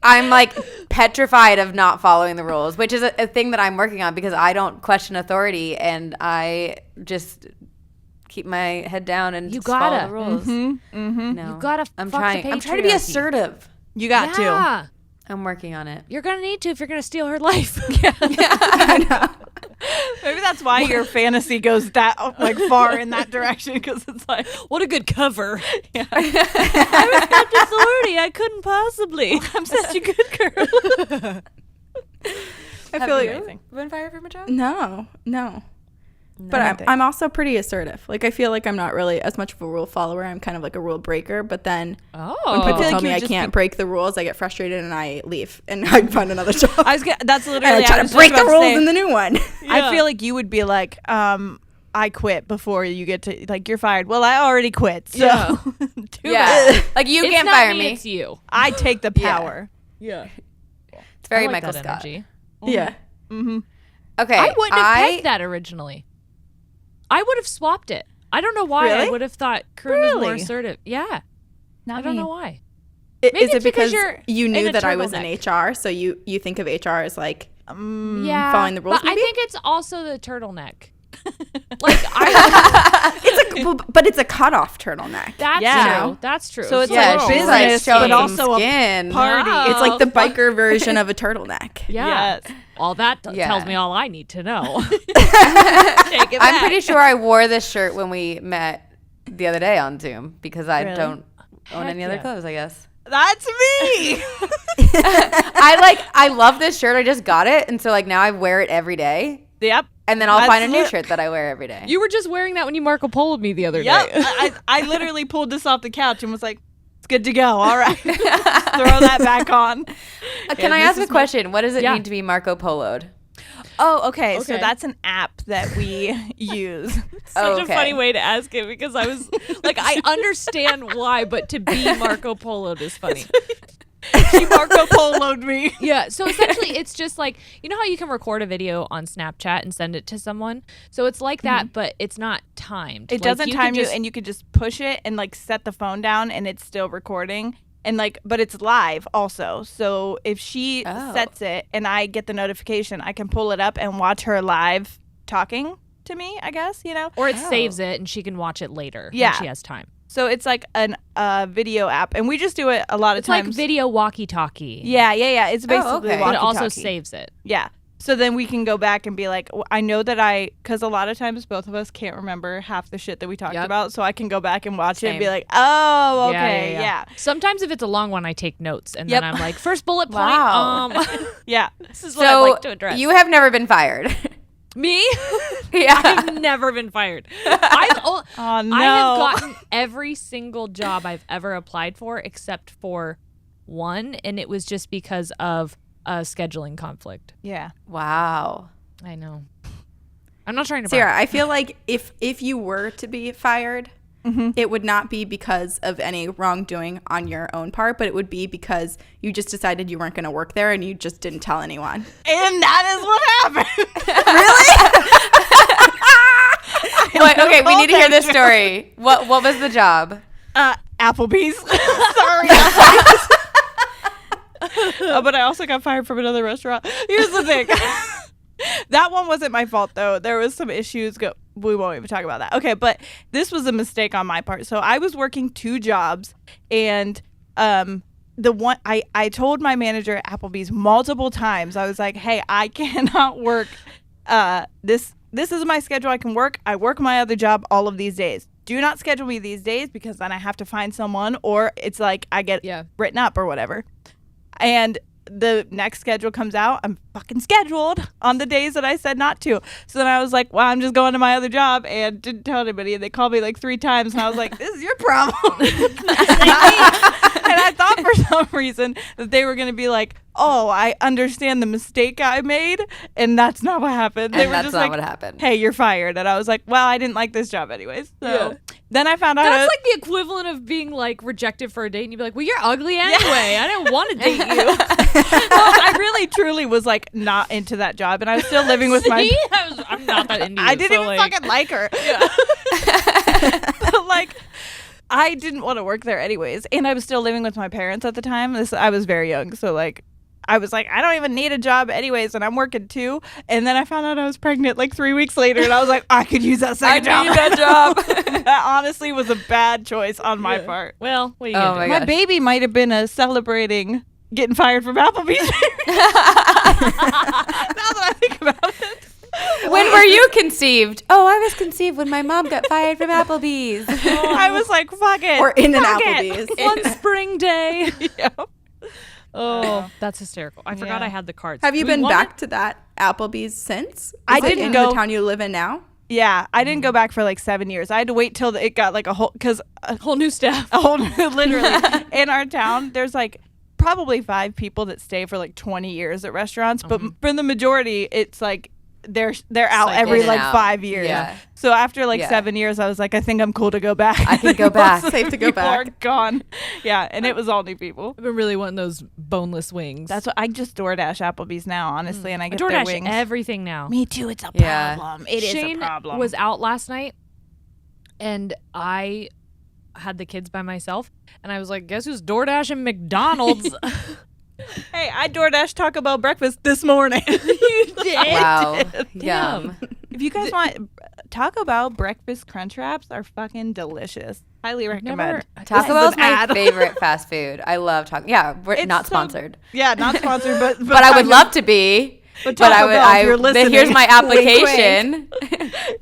I'm like petrified of not following the rules, which is a thing that I'm working on because I don't question authority and I just keep my head down and You just follow gotta. the rules. Mm-hmm. No, You gotta. I'm fuck trying. The I'm trying to be patriarchy. assertive. You got to. Yeah. I'm working on it. You're gonna need to if you're gonna steal her life. Maybe that's why your fantasy goes that like far in that direction because it's like, What a good cover. yeah. I respect authority. I couldn't possibly. I'm such a good girl. I feel like amazing. Been fired from a job? no. But I don't think. I'm also pretty assertive. Like I feel like I'm not really as much of a rule follower. I'm kind of like a rule breaker. But then Oh. when people like tell you me would I just can't be- break the rules, I get frustrated and I leave and I find another job. That's and literally I try was to break just the about to rules say, in the new one. I feel like you would be like, I quit before you get to like you're fired. Well, I already quit, so Yeah. too Yeah. bad. Like you It's can't not fire me. me. It's you. I take the Yeah. power. Yeah. It's very I like Michael that Scott. energy. Yeah. Mm-hmm. Okay. I wouldn't have pegged that originally. I would have swapped it. I don't know why. I Really? would have thought Corinne was more Really? assertive. Yeah. Not I don't me. know why. Is Maybe it it's because because you're you in knew a that I was in turtleneck. HR, so you think of HR as like Yeah. following the rules, But I maybe? think it's also the turtleneck. Like I but it's a cutoff turtleneck. that's Yeah. true. That's true. So it's Yeah, like she's business, like but showing some also a skin. party. Wow. It's like the biker version of a turtleneck. yeah. Yes. All that Yeah. tells me all I need to know. Take it I'm back. pretty sure I wore this shirt when we met the other day on Zoom because I Really? don't own Heck any other yeah. clothes, I guess. That's me. I love this shirt. I just got it. And so like now I wear it every day. Yep. And then I'll That's find a new lit. shirt that I wear every day. You were just wearing that when you Marco Polo'd me the other Yep. day. I literally pulled this off the couch and was like, it's good to go. All right. Throw that back on. Can I this ask a is my- question? What does it Yeah. mean to be Marco Polo'd? Oh, okay. So Okay. that's an app that we use. Oh, Such a funny way to ask it because I was like, I understand why, but to be Marco Polo'd is funny. She Marco Polo'd me. Yeah. So essentially, it's just like, you know how you can record a video on Snapchat and send it to someone? So it's like that, but it's not timed. It Like, doesn't you time can you, just- and you could just push it and like set the phone down, and it's still recording. And like, but it's live also. So if she Oh. sets it and I get the notification, I can pull it up and watch her live talking to me. I guess Or it Oh. saves it and she can watch it later Yeah. when she has time. So it's like an video app, and we just do it a lot of It's like times. video walkie-talkie. Yeah. It's basically okay. But it also walkie-talkie. saves it. Yeah. So then we can go back and be like, I know that because a lot of times both of us can't remember half the shit that we talked Yep. about. So I can go back and watch it and be Same. like, oh, okay, yeah. Sometimes if it's a long one, I take notes and Yep. then I'm like, first bullet point. Wow. Yeah. This is what I'd So like to address. you have never been fired. Me? Yeah. I've never been fired. Oh, no. I have gotten every single job I've ever applied for except for one, and it was just because of a scheduling conflict. Yeah. Wow. I know. I'm not trying to Sarah, brag. I feel like if you were to be fired, it would not be because of any wrongdoing on your own part, but it would be because you just decided you weren't going to work there and you just didn't tell anyone. And that is what happened. Wait, okay, we need to hear this story. What was the job? Applebee's. Sorry. But I also got fired from another restaurant. Here's the thing. That one wasn't my fault though. There was some issues. We won't even talk about that. Okay, but this was a mistake on my part. So I was working 2 jobs, and the one I told my manager at Applebee's multiple times. I was like, "Hey, I cannot work. This is my schedule. I can work. I work my other job all of these days. Do not schedule me these days because then I have to find someone, or it's like I get written up or whatever." And the next schedule comes out, I'm fucking scheduled on the days that I said not to. So then I was like, well, I'm just going to my other job, and didn't tell anybody. And they called me like 3 times, and I was like, this is your problem. And I thought for some reason that they were going to be like, oh, I understand the mistake I made. And that's not what happened. They And were that's just not like, what happened. hey, you're fired. And I was like, well, I didn't like this job anyways. So then I found out. That's like the equivalent of being like rejected for a date, and you'd be like, well, you're ugly anyway. I didn't want to date you. Well, I really truly was like not into that job, and I was still living with my. See? I'm not that into you. I didn't so, even like, fucking like her. But like, I didn't want to work there anyways, and I was still living with my parents at the time. I was very young, so like, I was like, I don't even need a job anyways, and I'm working too. And then I found out I was pregnant like 3 weeks later, and I was like, I could use that second job. I need that job. That honestly was a bad choice on my part. Well, what are you Oh gonna my do? My gosh. baby might have been celebrating getting fired from Applebee's. Now that I think about it. When were you conceived? Oh, I was conceived when my mom got fired from Applebee's. I was like, fuck it. Or in an Fuck it. Applebee's. One spring day. Yeah. Oh, that's hysterical. I forgot Yeah. I had the cards. Have you Do we been wanna- back to that Applebee's since? I Is it didn't in go- the town you live in now. Yeah, I didn't go back for like 7 years. I had to wait till it got like a whole, because Whole new staff. a whole, literally, in our town, there's like probably 5 people that stay for like 20 years at restaurants, but for the majority, it's like they're out Cycle every in like and out. 5 years. Yeah. So after like Yeah. 7 years, I was like, I think I'm cool to go back. I can go back. Safe to go People back. are gone. Yeah, and it was all new people. I've been really wanting those boneless wings. That's what I just DoorDash Applebee's now, honestly, and I I get their DoorDash wings. everything now. Me too. It's a Yeah. problem. It is Shane a problem. was out last night, and I had the kids by myself, and I was like, guess who's DoorDashing McDonald's? Hey, I DoorDash Taco Bell breakfast this morning. You did? Wow. Damn. Yum. If you guys want Taco Bell breakfast crunch wraps, are fucking delicious. Highly recommend. Taco This is Bell's an my ad. favorite fast food. I love Taco. Yeah, we're It's not so- sponsored. Yeah, not sponsored, but But I would love to be. But But I Taco would. Bell, if you're listening. Here's my Wink, application.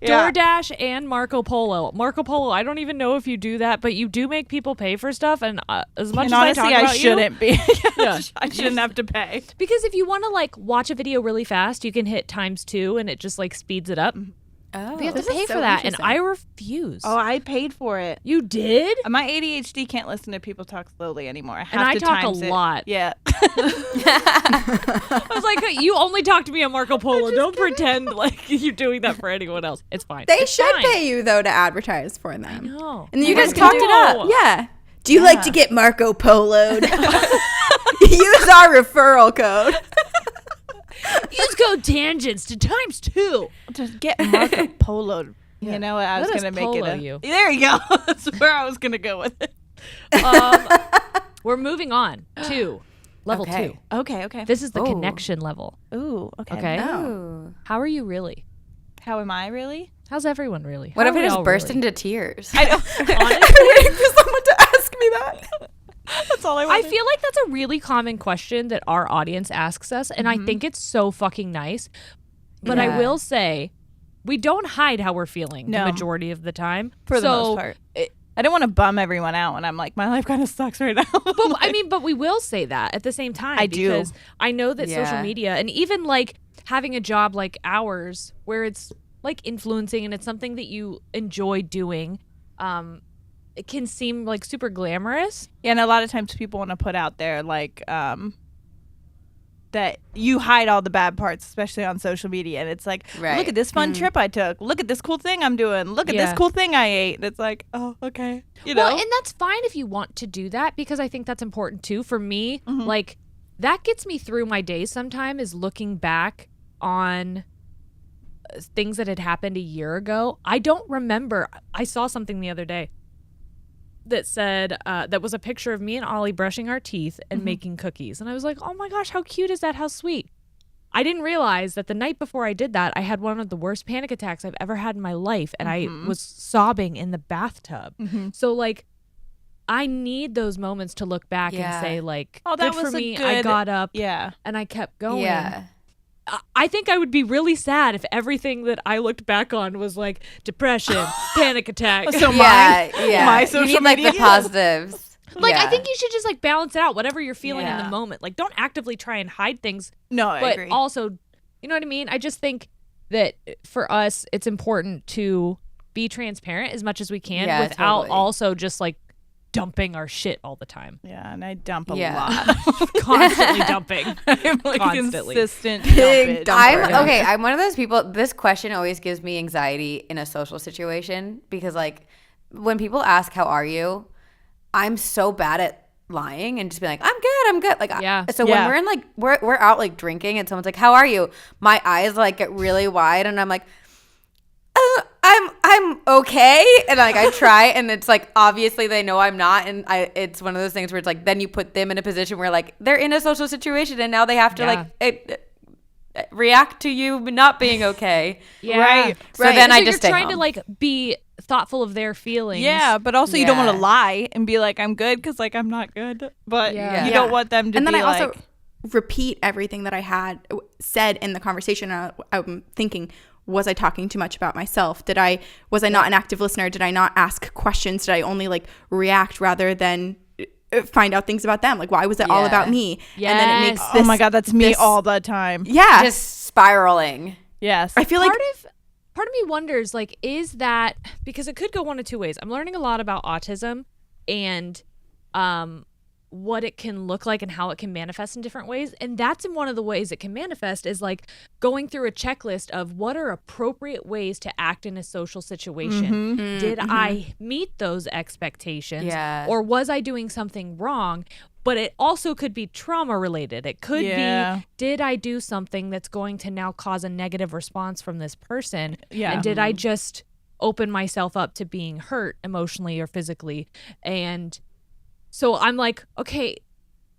Yeah. DoorDash and Marco Polo. Marco Polo, I don't even know if you do that, but you do make people pay for stuff. And as much And as honestly, I talk about shouldn't be. Yeah. I shouldn't have to pay. because if you want to like watch a video really fast, you can hit ×2 and it just like speeds it up. Oh. But you have This to is pay so for that, and interesting. I refuse. Oh, I paid for it. You did? My ADHD can't listen to people talk slowly anymore. I have And I to talk a times it. lot. Yeah. I was like, you only talk to me on Marco Polo. Don't pretend like you're doing that for anyone else. It's fine. They It's should fine. pay you though to advertise for them. No. And you I guys know. talked it up. Yeah. Do you like to get Marco Polo'd? Use our referral code. Use code tangents to ×2. Just get Marco Polo. You know what? I was Let us going to make it polo a... you. There you go. That's where I was going to go with it. We're moving on to level Okay. 2. Okay. This is the Ooh. connection level. Ooh, okay. Okay. Oh. How are you really? How am I really? How's everyone really? What How if are I we just all burst really? into tears? I know. I'm waiting for someone to ask me that. That's all I I want. feel like that's a really common question that our audience asks us, and I think it's so fucking nice. But I Yeah. will say, we don't hide how we're feeling the No. majority of the time. For the So, most part. I don't want to bum everyone out when I'm like, my life kind of sucks right now. But I mean, but we will say that at the same time. I do. Because I know that social Yeah. media and even like having a job like ours where it's like influencing and it's something that you enjoy doing, it can seem like super glamorous. Yeah, and a lot of times people want to put out there like that you hide all the bad parts, especially on social media. And it's like, Right. look at this fun trip I took. Look at this cool thing I'm doing. Look at Yeah. this cool thing I ate. And it's like, oh, okay. You know? Well, and that's fine if you want to do that because I think that's important too. For me, like that gets me through my days sometime is looking back on things that had happened a year ago. I don't remember. I saw something the other day that said that was a picture of me and Ollie brushing our teeth and making cookies. And I was like, oh my gosh, how cute is that? How sweet. I didn't realize that the night before I did that, I had one of the worst panic attacks I've ever had in my life. And I was sobbing in the bathtub. So like, I need those moments to look back and say like, oh, that good was for a me. good, I got up yeah, and I kept going. Yeah. I think I would be really sad if everything that I looked back on was like depression, panic attack. So Yeah. my You social need like media. the positives. Like, Yeah. I think you should just like balance it out, whatever you're feeling in Yeah. the moment. Like, don't actively try and hide things. No, I But agree. also, you know what I mean? I just think that for us, it's important to be transparent as much as we can Yeah, without totally. also just like dumping our shit all the time. Yeah, and I dump a Yeah. lot. Constantly dumping. I'm like Constantly. consistent Big dumpage. dumper. I'm one of those people. This question always gives me anxiety in a social situation because, like, when people ask, "How are you?" I'm so bad at lying and just being like, I'm good. Like, Yeah. So Yeah. when we're in like we're out like drinking and someone's like, "How are you?" My eyes like get really wide and I'm like, I'm okay, and like I try, and it's like obviously they know I'm not, and it's one of those things where it's like then you put them in a position where like they're in a social situation and now they have to react to you not being okay. Yeah. Right. So then So I just stay you're trying to home. like be thoughtful of their feelings. Yeah, but also you don't want Yeah. to lie and be like, I'm good, because like I'm not good. But Yeah. you Yeah. don't want them to And be then I like, also repeat everything that I had said in the conversation. I'm thinking, was I talking too much about myself? Was I not an active listener? Did I not ask questions? Did I only like react rather than find out things about them? Like, why was it all about Yeah. me? And then it makes Yes. this, oh my God, that's me this- all the time. Yeah. just spiraling. Yes. I feel like Part of me wonders, like, is that because it could go one of two ways. I'm learning a lot about autism and what it can look like and how it can manifest in different ways. And that's in one of the ways it can manifest is like going through a checklist of what are appropriate ways to act in a social situation. Did I meet those expectations? Yeah. Or was I doing something wrong? But it also could be trauma related. It could be, did I do something that's going to now cause a negative response from this person? Yeah. And did I just open myself up to being hurt emotionally or physically? And so I'm like, okay,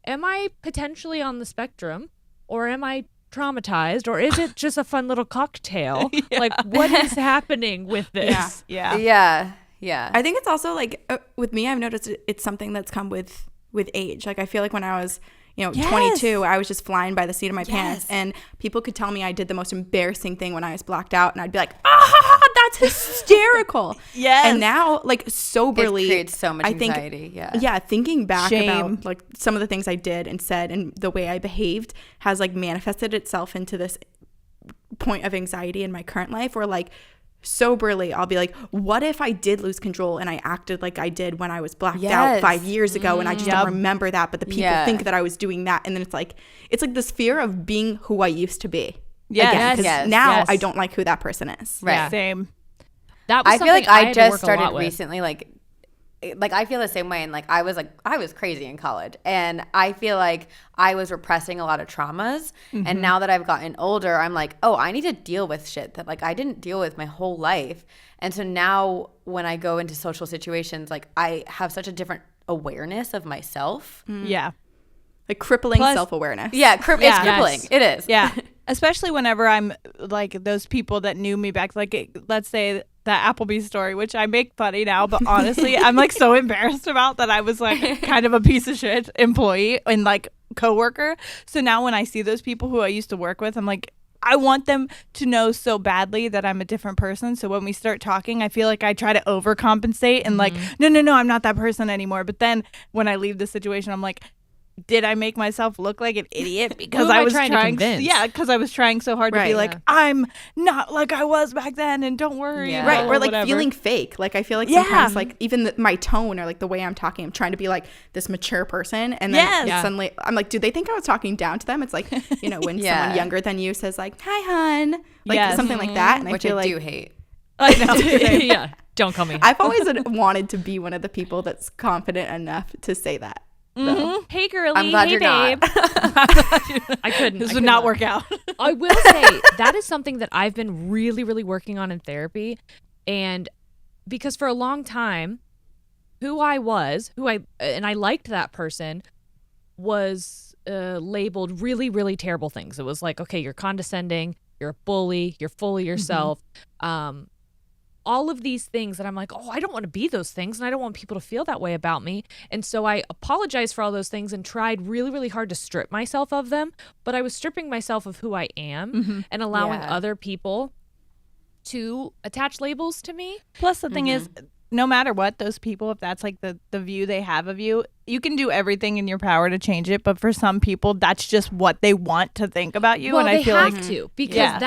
am I potentially on the spectrum, or am I traumatized, or is it just a fun little cocktail? Like, what is happening with this? Yeah. Yeah. I think it's also like with me, I've noticed it's something that's come with age. Like I feel like when I was 22, I was just flying by the seat of my pants, and people could tell me I did the most embarrassing thing when I was blacked out, and I'd be like, that's hysterical. Yes. And now, like, soberly, It creates so much I think, anxiety. thinking back Shame. about like some of the things I did and said and the way I behaved has like manifested itself into this point of anxiety in my current life where like soberly I'll be like, what if I did lose control and I acted like I did when I was blacked out 5 years ago and I just don't remember that, but the people think that I was doing that, and then it's like this fear of being who I used to be. Yes. Because now Yes. I don't like who that person is. Right. Yeah. Same. That was I feel like something I had to just work a lot started with. recently, like I feel the same way, and I was crazy in college, and I feel like I was repressing a lot of traumas, and now that I've gotten older, I'm like, oh, I need to deal with shit that like I didn't deal with my whole life, and so now when I go into social situations, like I have such a different awareness of myself. Yeah. Like crippling Plus- self-awareness. Yeah, it's crippling. Yes. It is. Yeah. Especially whenever I'm like those people that knew me back, like let's say that Applebee's story, which I make funny now, but honestly, I'm like so embarrassed about that I was like kind of a piece of shit employee and like coworker. So now when I see those people who I used to work with, I'm like, I want them to know so badly that I'm a different person. So when we start talking, I feel like I try to overcompensate and like, no, I'm not that person anymore. But then when I leave the situation, I'm like, did I make myself look like an idiot because am I I was trying to convince? Yeah, because I was trying so hard to be Right. like, I'm not like I was back then, and don't worry. Yeah. Right, or like whatever. feeling fake. Like I feel like Yeah. sometimes like even my tone or like the way I'm talking, I'm trying to be like this mature person, and then Yes. Yeah. suddenly I'm like, do they think I was talking down to them? It's like, you know, when Yeah. someone younger than you says like, "Hi, hun," like Yes. something like that, and Which I feel I like do hate. I know. Yeah, don't call me. I've always wanted to be one of the people that's confident enough to say that. though. Hey, girly. I'm glad hey, you're babe. not. I couldn't. This I would could not work out. I will say that is something that I've been really, really working on in therapy. And because for a long time, who I liked that person was labeled really, really terrible things. It was like, okay, you're condescending, you're a bully, you're full of yourself. All of these things that I'm like, oh, I don't want to be those things, and I don't want people to feel that way about me. And so I apologized for all those things and tried really, really hard to strip myself of them. But I was stripping myself of who I am and allowing other people to attach labels to me. Plus, the thing is, no matter what, those people, if that's like the view they have of you, you can do everything in your power to change it. But for some people, that's just what they want to think about you. Well, and they I feel have like to, because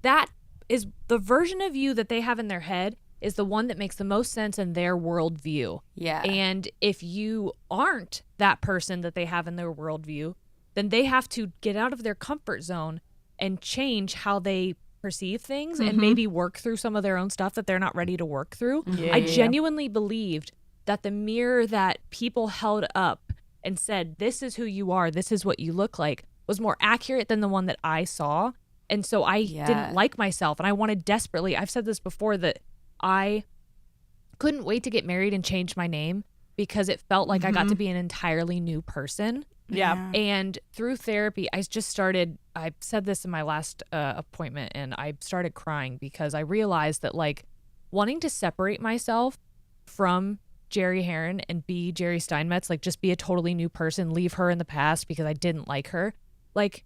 that is the version of you that they have in their head is the one that makes the most sense in their worldview. Yeah. And if you aren't that person that they have in their worldview, then they have to get out of their comfort zone and change how they perceive things and maybe work through some of their own stuff that they're not ready to work through. I genuinely believed that the mirror that people held up and said, this is who you are, this is what you look like, was more accurate than the one that I saw. And so I didn't like myself, and I wanted desperately, I've said this before, that I couldn't wait to get married and change my name because it felt like I got to be an entirely new person. Yeah. And through therapy, I said this in my last appointment, and I started crying because I realized that, like, wanting to separate myself from Jerry Heron and be Jerry Steinmetz, like just be a totally new person, leave her in the past because I didn't like her, like,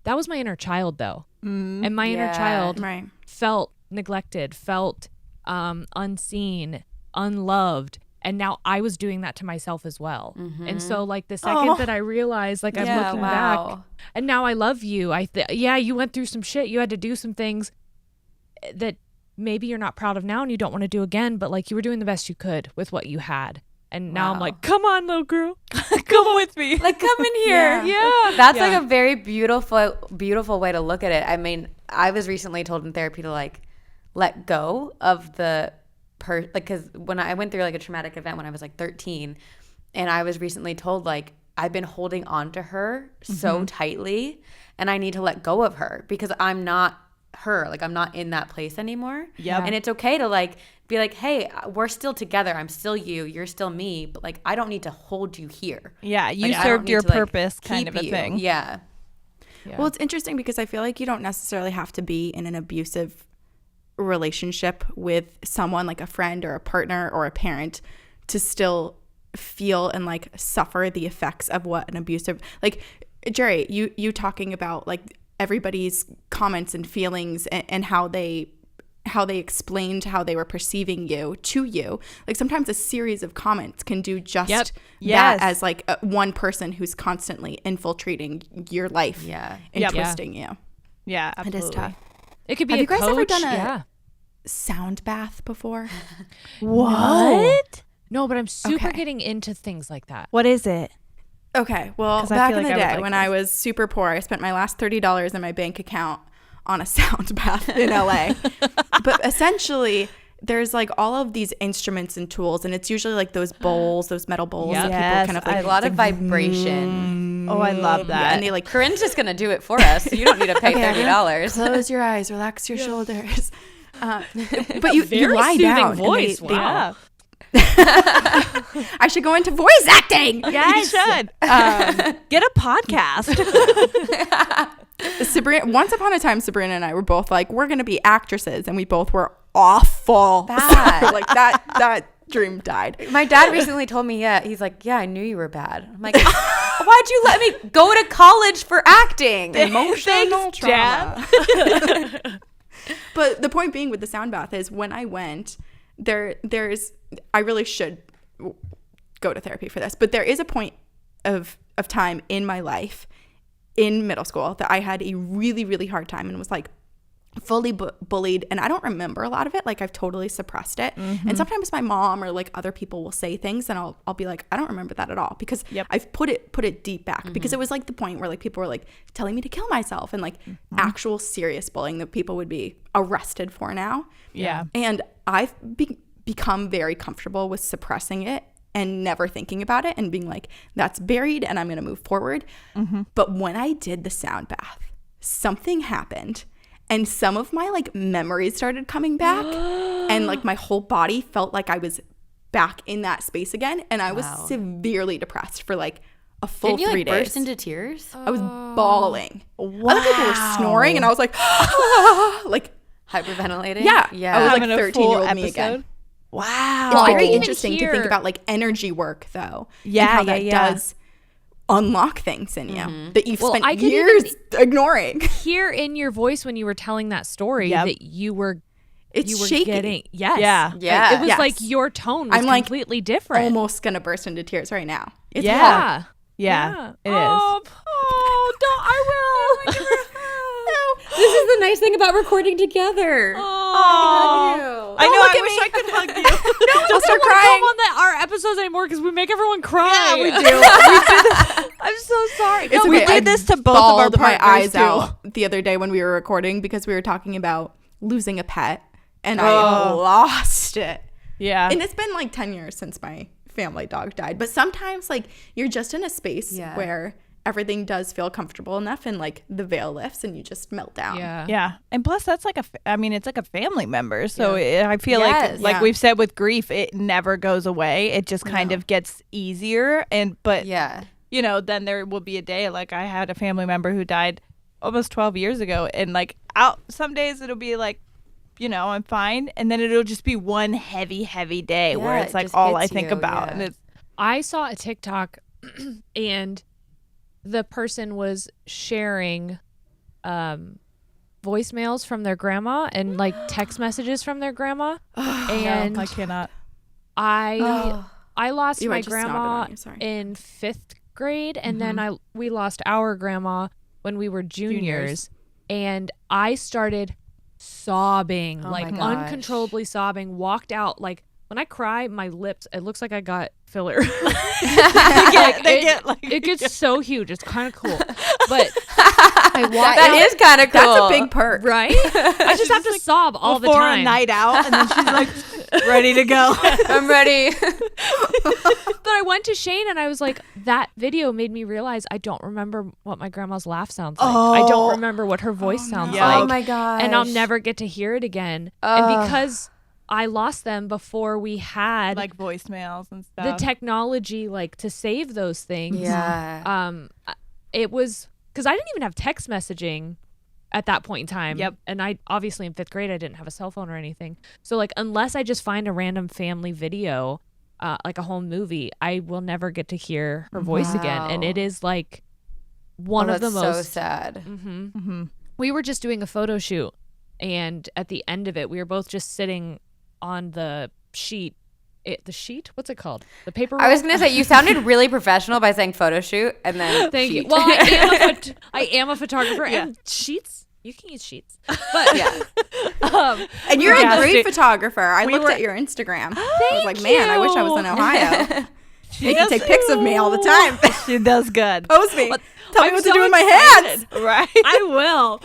that was my inner child, though. And my inner child felt neglected, felt unseen, unloved. And now I was doing that to myself as well. And so, like, the second that I realized, like, I'm looking back, and now I love you. You went through some shit. You had to do some things that maybe you're not proud of now and you don't want to do again, but, like, you were doing the best you could with what you had. And now I'm like, come on, little girl. Come with me. Like, come in here. That's like a very beautiful way to look at it. I mean, I was recently told in therapy to, like, let go of the because when I went through, like, a traumatic event when I was, like, 13, and I was recently told, like, I've been holding on to her so tightly, and I need to let go of her because I'm not her. Like, I'm not in that place anymore. And it's okay to, like, be like, hey, we're still together. I'm still you. You're still me. But, like, I don't need to hold you here. Yeah, you like, served your purpose, like, kind of a thing. Yeah. Well, it's interesting because I feel like you don't necessarily have to be in an abusive relationship with someone, like a friend or a partner or a parent, to still feel and, like, suffer the effects of what an abusive, like, Jerry, you talking about, like, everybody's comments and feelings and how they explained how they were perceiving you to you. Like, sometimes a series of comments can do just that as, like, one person who's constantly infiltrating your life and twisting you. Yeah, absolutely. It is tough. It could be Have a you guys coach. ever done a sound bath before? What? No, but I'm super Okay. getting into things like that. What is it? Okay, well, 'Cause I back feel in the like I would day like when this. I was super poor, I spent my last $30 in my bank account on a sound bath in LA. But essentially, there's, like, all of these instruments and tools, and it's usually, like, those bowls, those metal bowls that people Yes, kind of, like, A lot of vibration. Oh, I love that. and they, like, Corinne's just going to do it for us. So you don't need to pay $30. close your eyes, relax your shoulders. But you Very lie soothing down. and voice. they- Wow. I should go into voice acting. Yes. You should. Get a podcast. Sabrina, once upon a time, Sabrina and I were both like, we're going to be actresses, and we both were awful. Bad. So, like, that dream died. My dad recently told me, he's like, yeah, I knew you were bad. I'm like, why'd you let me go to college for acting? Emotional Dad. trauma. But the point being with the sound bath is when I went, I really should go to therapy for this, but there is a point of time in my life in middle school that I had a really, really hard time and was, like, fully bullied, and I don't remember a lot of it. Like, I've totally suppressed it. And sometimes my mom or, like, other people will say things, and I'll be like, I don't remember that at all, because I've put it deep back, because it was, like, the point where, like, people were, like, telling me to kill myself, and, like, actual serious bullying that people would be arrested for now. Yeah. And I've become very comfortable with suppressing it and never thinking about it and being like, that's buried and I'm going to move forward. But when I did the sound bath, something happened. And some of my, like, memories started coming back, and, like, my whole body felt like I was back in that space again. And I was severely depressed for, like, a full Didn't you 3 like days. burst into tears? I was bawling. Wow. Other people were snoring, and I was like, like, Hyperventilating? yeah. Yeah. I was like Having a 13-year-old full me again. episode? Wow. It's I very didn't even interesting to hear- think about like energy work though. Yeah, and how yeah, that yeah. does unlock things in you that you've Well, spent I could years ignoring. Hear in your voice when you were telling that story Yep. that you were It's shaky. getting yes. Yeah. Yeah. It was Yes. like your tone was I'm, like, completely different. Almost gonna burst into tears right now. It's Yeah. hard. Yeah. It is. Oh, don't I will. This is the nice thing about recording together. Oh. I know. I wish I could hug you. I'll start Come crying. on our episodes anymore because we make everyone cry. Yeah, we do. I'm so sorry. It's we okay. did I this to both of our bawled my partners, eyes too. out the other day when we were recording because we were talking about losing a pet, and I Oh. lost it. Yeah. And it's been like 10 years since my family dog died. But sometimes, like, you're just in a space Yeah. where everything does feel comfortable enough and, like, the veil lifts and you just melt down. Yeah. Yeah, and plus that's like it's like a family member. So I feel Yes. like Yeah. we've said with grief, it never goes away. It just kind of gets easier. But Yeah. you know, then there will be a day like I had a family member who died almost 12 years ago, and like some days it'll be like, you know, I'm fine, and then it'll just be one heavy day where Yeah, it's it like just all I hits think you, about, yeah. and it's I saw a TikTok and the person was sharing voicemails from their grandma and like text messages from their grandma. And I cannot. I lost Ew, I my just snotted grandma on you, sorry. in 5th grade, and then we lost our grandma when we were juniors. And I started sobbing, Oh like my gosh. uncontrollably sobbing, walked out. Like when I cry, my lips, it looks like I got filler. It gets so huge. It's kind of cool. But I walked That out, is kind of cool. That's a big perk. right? I just have to sob all the Before time. a night out, and then she's like ready to go. I'm ready. But I went to Shane and I was like, that video made me realize I don't remember what my grandma's laugh sounds like. I don't remember what her voice sounds Yeah. like. Oh my gosh. And I'll never get to hear it again. And because I lost them before we had Like voicemails and stuff. the technology like to save those things. Yeah. It was because I didn't even have text messaging at that point in time. Yep. And I obviously in 5th grade I didn't have a cell phone or anything. So like unless I just find a random family video, like a home movie, I will never get to hear her voice again. And it is like one of the that's so most sad. We were just doing a photo shoot, and at the end of it we were both just sitting on the sheet. The sheet? What's it called? The paper roll? I was gonna say you sounded really professional by saying photo shoot and then Thank you. sheet. Well, I am a photographer, and sheets. You can use sheets, but Yeah. And you're Yeah. a great photographer. I looked were- at your Instagram. I was like, Thank man, I wish I was you. in Ohio. They can take pics of me all the time. She does good. Pose me. Tell me I'm what so to do with my excited. hands. Right. I will.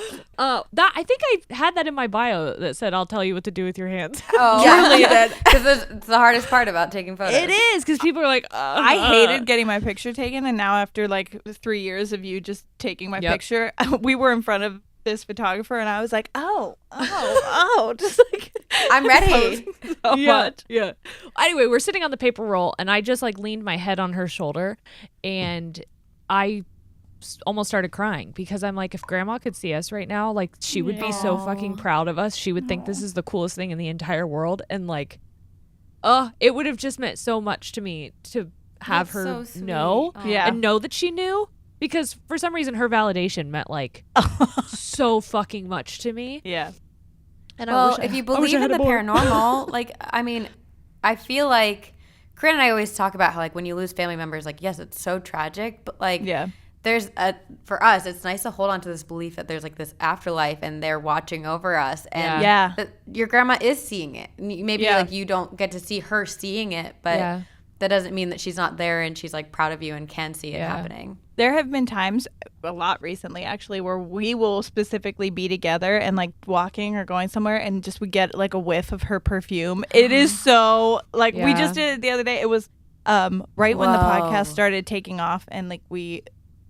That I think I had that in my bio that said, "I'll tell you what to do with your hands." Oh, Yeah, you did. Because it's the hardest part about taking photos. It is because people are like, I hated getting my picture taken, and now after like 3 years of you just taking my Yep. picture, we were in front of this photographer, and I was like, oh, just like I'm ready. so much. Yeah. Anyway, we're sitting on the paper roll, and I just like leaned my head on her shoulder, and I almost started crying because I'm like, if Grandma could see us right now, like she would be so fucking proud of us. She would think this is the coolest thing in the entire world, and like, it would have just meant so much to me to have That's her so sweet. know Yeah. and know that she knew. Because for some reason her validation meant like so fucking much to me. Yeah. And Well, I if you I wish believe I in had the a boy. paranormal, like, I mean, I feel like Corinne and I always talk about how, like, when you lose family members, like, yes, it's so tragic, but like, Yeah. for us, it's nice to hold on to this belief that there's like this afterlife and they're watching over us, and Yeah. that your grandma is seeing it. Maybe Yeah. like you don't get to see her seeing it, but Yeah. that doesn't mean that she's not there and she's like proud of you and can see it Yeah. happening. There have been times, a lot recently actually, where we will specifically be together and like walking or going somewhere, and just we get like a whiff of her perfume. It is so like we Yeah. just did it the other day. It was right when the Whoa. podcast started taking off, and like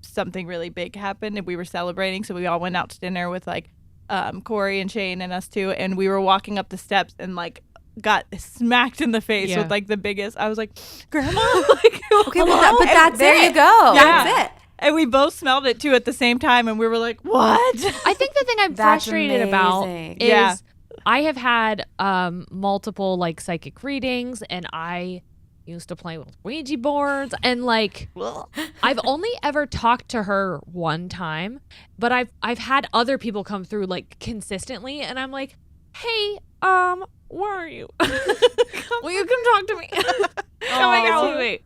something really big happened, and we were celebrating, so we all went out to dinner with like Corey and Shane and us too, and we were walking up the steps, and like got smacked in the face Yeah. with like the biggest. I was like, Grandma, like, Okay, well, hello? but that's there you go. That's it. And we both smelled it too at the same time, and we were like, what? I think the thing I'm That's frustrated about amazing. is Yeah. I have had multiple like psychic readings, and I used to play with Ouija boards, and like I've only ever talked to her one time, but I've had other people come through like consistently, and I'm like, hey, where are you? Will you come talk to me? Come hang out with me.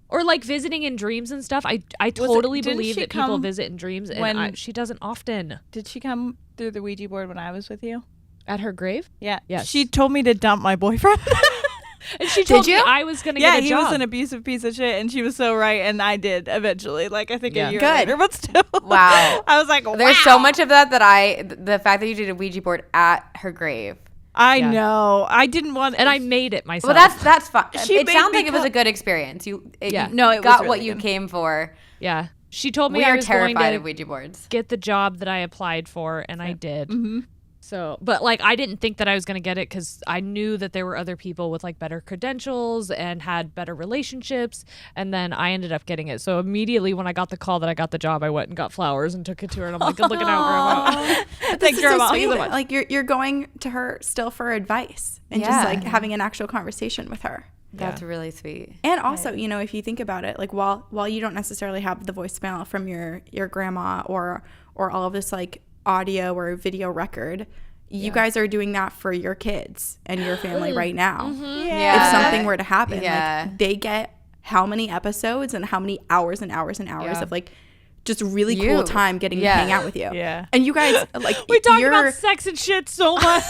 Or like visiting in dreams and stuff. I totally didn't believe she that people come visit in dreams, and when- she doesn't often. Did she come through the Ouija board when I was with you? At her grave? Yeah. Yes. She told me to dump my boyfriend. And she told me you? I was gonna Yeah, get a he job. was an abusive piece of shit, and she was so right, and I did eventually. Like, I think Yeah. a year Good. later, but still. Wow. I was like, There's wow. so much of that the fact that you did a Ouija board at her grave. I Yeah. know. I didn't want. and I made it myself. Well, that's fine. She It made sounds me like it was come- a good experience. Yeah. No, it was got really what you good. came for. yeah. She told me We I are was going terrified to of Ouija boards. get the job that I applied for, and I did. Mm-hmm. So, but like I didn't think that I was going to get it because I knew that there were other people with like better credentials and had better relationships, and then I ended up getting it. So immediately when I got the call that I got the job, I went and got flowers and took it to her, and I'm like, "Good looking out, Grandma." But Thanks, this is so Grandma. sweet. Like you're going to her still for advice and Yeah. just like having an actual conversation with her. That's really sweet. And also, you know, if you think about it, like while you don't necessarily have the voicemail from your grandma or all of this like audio or video record, you guys are doing that for your kids and your family right now. Yeah. If something were to happen, Yeah. like they get how many episodes and how many hours and hours and hours Yeah. of like just really You. cool time getting to Yeah. hang out with you. Yeah. And you guys like We talk you're about sex and shit so much.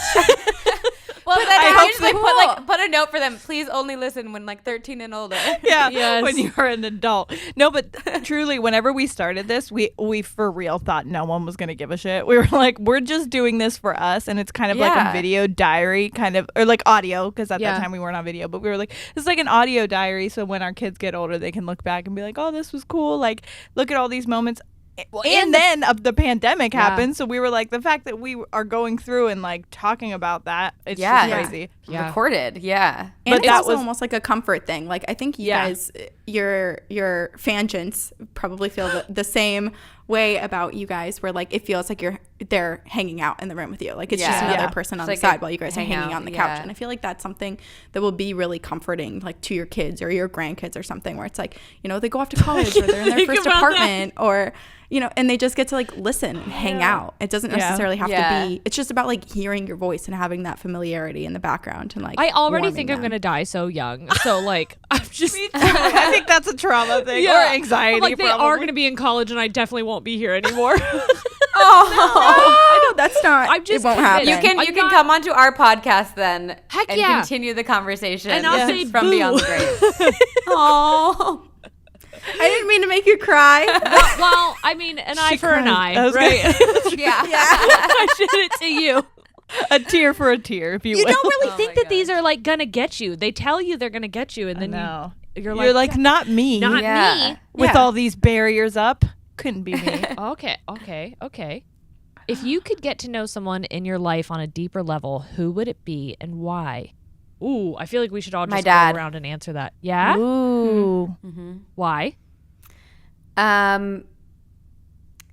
Well, then I I hope just like so. put a note for them. Please only listen when like 13 and older. Yeah, Yes. when you are an adult. No, but truly, whenever we started this, we for real thought no one was going to give a shit. We were like, we're just doing this for us, and it's kind of like Yeah. a video diary, kind of, or like audio, because at Yeah. that time we weren't on video, but we were like, it's like an audio diary, so when our kids get older, they can look back and be like, oh, this was cool. Like, look at all these moments. And then the pandemic Yeah. happened, so we were like, the fact that we are going through and like talking about that, it's Yeah. just crazy. Yeah. Recorded. Yeah. And But it's that also was- almost like a comfort thing. Like I think you Yeah. guys, your fangents probably feel the same way about you guys, where like it feels like they're hanging out in the room with you. Like it's just Yeah. another Yeah. person on It's the like side a while you guys are hanging hangout, out on the couch. yeah. And I feel like that's something that will be really comforting, like to your kids or your grandkids or something, where it's like, you know, they go off to college or they're in their Think first about that. apartment or, you know, and they just get to like listen and hang out. It doesn't Yeah. necessarily have Yeah. to be, it's just about like hearing your voice and having that familiarity in the background and like I already warming think I'm them. going to die so young. So like I'm just I think that's a trauma thing or anxiety. I'm like they are probably. going to be in college, and I definitely won't be here anymore. I know that's not. I'm just it won't convinced. happen. You I'm can not- come onto our podcast then Heck and yeah. continue the conversation And I'll say from boo. beyond the grave. Oh. I didn't mean to make you cry. Well, I mean, an eye for an cried. I eye, was right? Yeah. I did it to you. A tear for a tear, if you You will. don't really Oh think my that these are like gonna get you. They tell you they're gonna get you, and then No. you're You're like, like, not me. not Yeah. me. With Yeah. all these barriers up. Couldn't be me. Okay. If you could get to know someone in your life on a deeper level, who would it be and why? Ooh, I feel like we should all My just dad. go around and answer that. Yeah? Ooh. Why?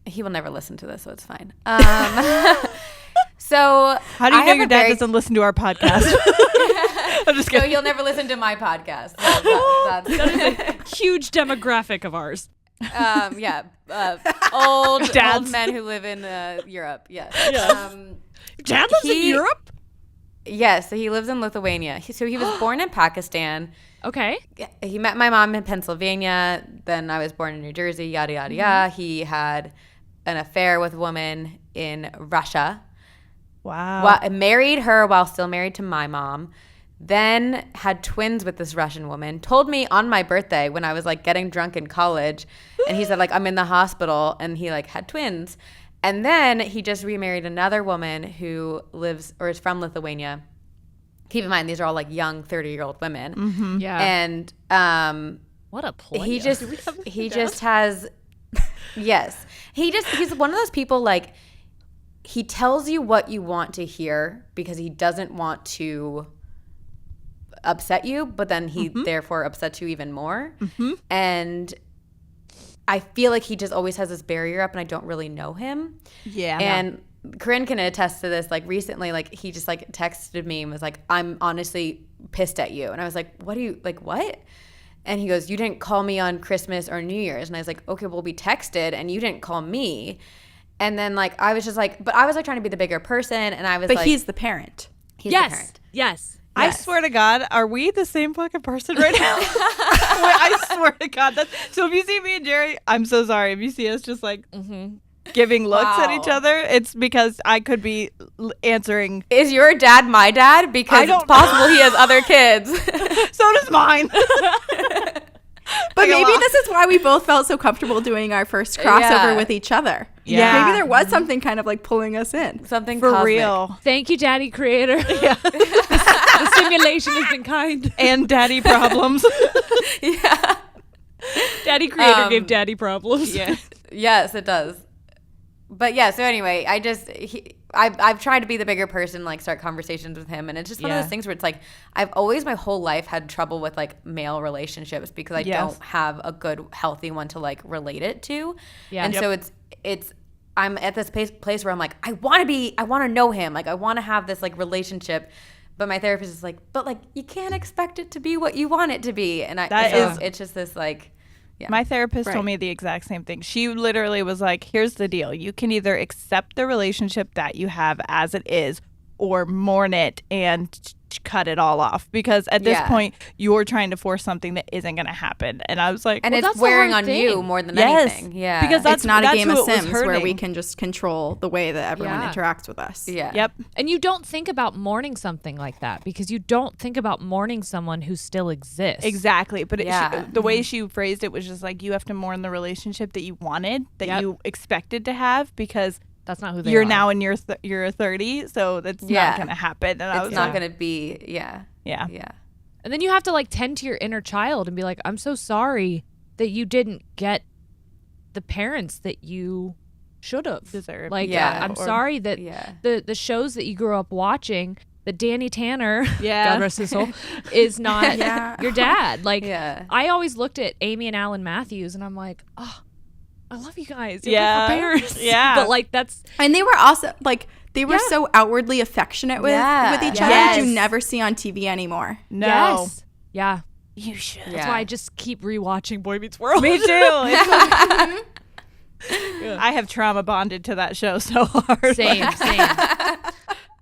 He will never listen to this, so it's fine. So How do you I know have your a dad very- doesn't listen to our podcast? I'm just So kidding. he'll never listen to my podcast. So that's Huge demographic of ours. old Dads. men who live in Europe. Yes. Dad lives in He- Europe? Yes. So he lives in Lithuania. So he was born in Pakistan. Okay. He met my mom in Pennsylvania. Then I was born in New Jersey. Yada yada yada. He had an affair with a woman in Russia. Wow. Married her while still married to my mom. Then had twins with this Russian woman. Told me on my birthday when I was like getting drunk in college, and he said like I'm in the hospital, and he like had twins. And then he just remarried another woman who lives or is from Lithuania. Keep in mind these are all like young 30-year-old women. Yeah. And what a play. he just has yes. He's one of those people like he tells you what you want to hear because he doesn't want to upset you, but then he therefore upsets you even more. And I feel like he just always has this barrier up, and I don't really know him. Yeah. And Corinne can attest to this. Like recently, like he just like texted me and was like, "I'm honestly pissed at you." And I was like, "What do you like? What?" And he goes, "You didn't call me on Christmas or New Year's." And I was like, "Okay, well, we texted and you didn't call me." And then like I was just like, but I was like trying to be the bigger person, and I was But like, he's the parent. he's the parent. Yes. I swear to God, are we the same fucking person right now? I swear to God. So if you see me and Jerry, I'm so sorry. If you see us just like giving looks at each other, it's because I could be answering. Is your dad my dad? Because it's possible he has other kids. So does mine. But maybe this is why we both felt so comfortable doing our first crossover with each other. Yeah. Maybe there was something kind of like pulling us in. Something For cosmic. real. Thank you, Daddy Creator. Yeah. The simulation has been kind. And daddy problems. Yeah. Daddy Creator gave Daddy problems. Yeah. Yes, it does. But yeah, so anyway, I've tried to be the bigger person, like start conversations with him, and it's just one of those things where it's like I've always my whole life had trouble with like male relationships because I don't have a good healthy one to like relate it to. Yeah. And so it's I'm at this place where I'm like I want to know him, like I want to have this like relationship. But my therapist is like, but like you can't expect it to be what you want it to be. And it's just this like My therapist told me the exact same thing. She literally was like, here's the deal. You can either accept the relationship that you have as it is or mourn it and cut it all off. Because at this point, you're trying to force something that isn't going to happen. And I was like, and it's wearing on you more than anything. Yeah. Because it's not a game of Sims where we can just control the way that everyone interacts with us. Yeah. Yep. And you don't think about mourning something like that because you don't think about mourning someone who still exists. Exactly. But the way she phrased it was just like, you have to mourn the relationship that you wanted, that you expected to have, because that's not who they are. You're now in your 30, so that's not going to happen. And it's not going to be, Yeah. And then you have to like tend to your inner child and be like, I'm so sorry that you didn't get the parents that you should have deserved. Like, I'm sorry that the shows that you grew up watching, that Danny Tanner, God rest his soul, is not your dad. Like, I always looked at Amy and Alan Matthews and I'm like, oh, I love you guys. You're my parents. Yeah. But like and they were also like they were so outwardly affectionate with each other that you never see on TV anymore. No. Yes. Yeah. You should. That's why I just keep rewatching Boy Meets World. Me too. I have trauma bonded to that show so hard. Same.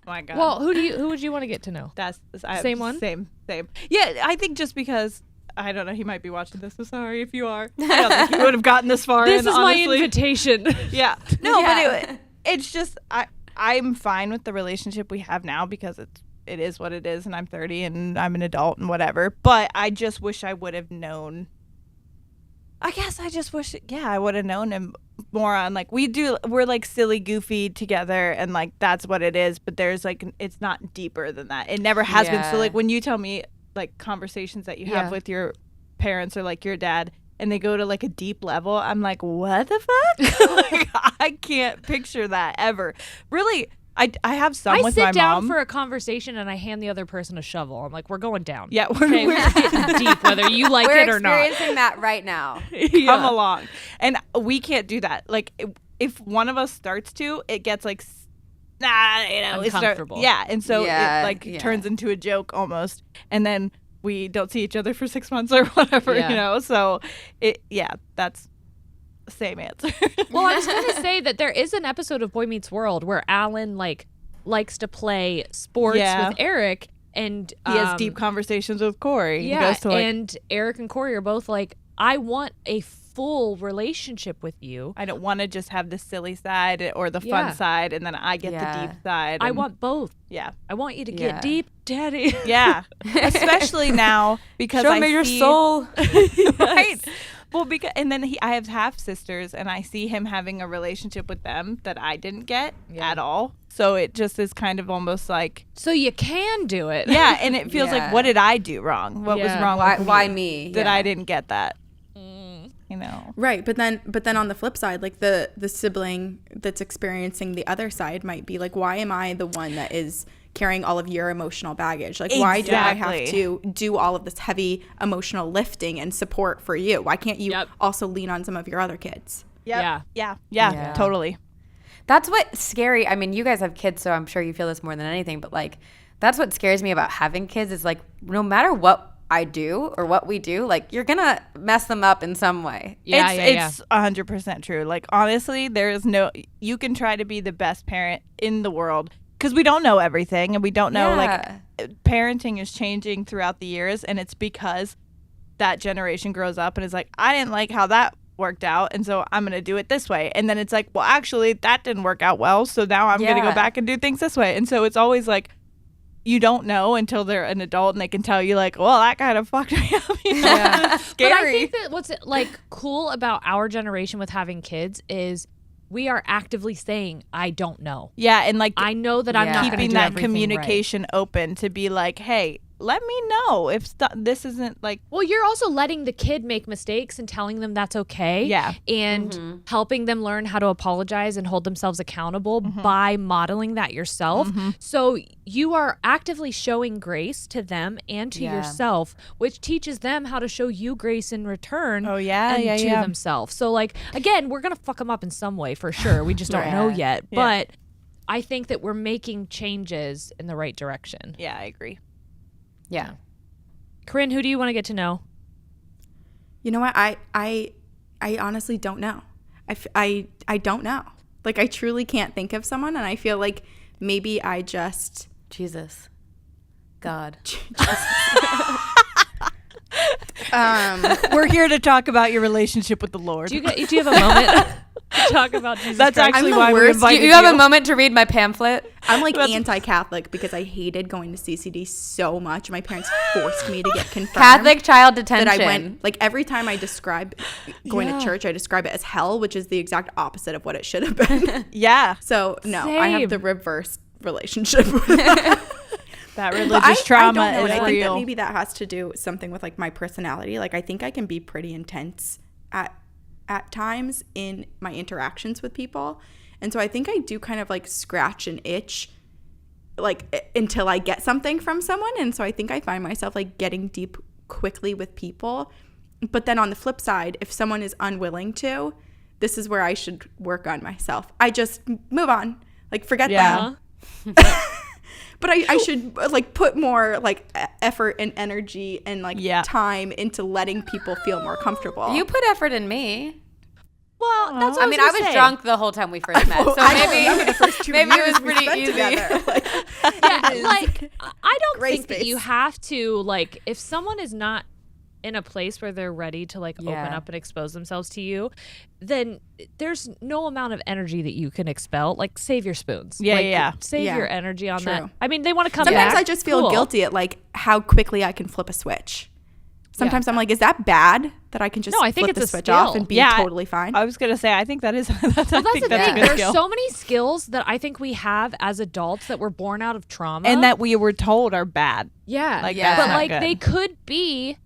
My God. Well, who would you want to get to know? Same one? Same. Yeah, I think just because I don't know, he might be watching this, so sorry if you are. I don't think he would have gotten this far. This is honestly my invitation. Yeah. No, but it's just I'm fine with the relationship we have now because it is what it is, and I'm 30 and I'm an adult and whatever. But I just wish I would have known. I guess I just wish, I would have known him more on like we're like silly, goofy together, and like that's what it is. But there's like it's not deeper than that. It never has been. So like when you tell me like conversations that you have with your parents or like your dad, and they go to like a deep level, I'm like, what the fuck? Like, I can't picture that ever. Really, I have some with my mom. I sit down for a conversation and I hand the other person a shovel. I'm like, we're going down. Yeah, we're getting deep, whether you like it or not. We're experiencing that right now. Come along. And we can't do that. Like, if one of us starts to, it gets like, uncomfortable. And so it turns into a joke almost. And then we don't see each other for 6 months or whatever, you know? So, that's the same answer. Well, I was going to say that there is an episode of Boy Meets World where Alan, like, likes to play sports with Eric. And he has deep conversations with Corey. Yeah, he goes to, like, and Eric and Corey are both like, I want a full relationship with you. I don't want to just have the silly side or the fun side, and then I get the deep side. I want both. Yeah. I want you to get deep, Daddy. Yeah. Especially now because Show me your soul. Right. Well, and then I have half sisters, and I see him having a relationship with them that I didn't get at all. So it just is kind of almost like, so you can do it. Yeah, and it feels like, what did I do wrong? What was wrong with me? Why me? That I didn't get that. You know. Right, but then on the flip side, like the sibling that's experiencing the other side might be like, why am I the one that is carrying all of your emotional baggage? Like, why do I have Exactly. to do all of this heavy emotional lifting and support for you? Why can't you also lean on some of your other kids? Yeah, Yeah. totally. That's what's scary. I mean, you guys have kids, so I'm sure you feel this more than anything, but like that's what scares me about having kids is like no matter what I do or what we do, like you're gonna mess them up in some way. It's 100% true. Like, honestly, there is you can try to be the best parent in the world because we don't know everything, and we don't know, like, parenting is changing throughout the years, and it's because that generation grows up and is like, I didn't like how that worked out, and so I'm going to do it this way. And then it's like, well, actually, that didn't work out well, so now I'm going to go back and do things this way. And so it's always like, you don't know until they're an adult and they can tell you, like, well, that kind of fucked me up. You know? It's scary. But I think that what's like cool about our generation with having kids is we are actively saying, I don't know. Yeah, and like I know that I'm not going to keeping do that everything communication open to be like, hey, let me know if this isn't like. Well, you're also letting the kid make mistakes and telling them that's okay. Yeah. And helping them learn how to apologize and hold themselves accountable by modeling that yourself. So you are actively showing grace to them and to yourself, which teaches them how to show you grace in return. Oh, yeah, and yeah, to yeah. themselves. So like, again, we're going to fuck them up in some way for sure. We just don't know yet. Yeah. But I think that we're making changes in the right direction. Yeah, I agree. Yeah. Corinne, who do you want to get to know? You know what? I honestly don't know. I don't know. Like, I truly can't think of someone, and I feel like maybe I just Jesus. God. We're here to talk about your relationship with the Lord. Do you have a moment to talk about Jesus That's Christ? actually I'm the why we worst. invited You have a moment to read my pamphlet? I'm like anti-Catholic because I hated going to CCD so much. My parents forced me to get confirmed. Catholic child detention. That I went, like, every time I describe going to church, I describe it as hell, which is the exact opposite of what it should have been. Yeah. So no, I Same. have the reverse relationship with that. That But religious trauma I don't know, is and I think that real. maybe that has to do something with like my personality. Like, I think I can be pretty intense at times in my interactions with people, and so I think I do kind of like scratch an itch like until I get something from someone. And so I think I find myself like getting deep quickly with people. But then on the flip side, if someone is unwilling to, this is where I should work on myself. I just move on, like forget them. But I should like put more like effort and energy and like time into letting people feel more comfortable. You put effort in me. Well, that's what I mean, I was drunk the whole time we first met, so maybe the first 2 maybe it years was we pretty spent easy. together. Like, like I don't Gray think that space. you have to like if someone is not in a place where they're ready to like open up and expose themselves to you, then there's no amount of energy that you can expel. Like save your spoons. Save your energy on that. I mean, they want to come sometimes back. I just feel guilty at like how quickly I can flip a switch. Sometimes I'm like, is that bad that I can just I think flip it's the a switch skill. off and be totally fine? I was gonna say, I think that is. Well, that's the thing. a good There's skill. so many skills that I think we have as adults that were born out of trauma, and that we were told are bad. like that's but not like good. they could be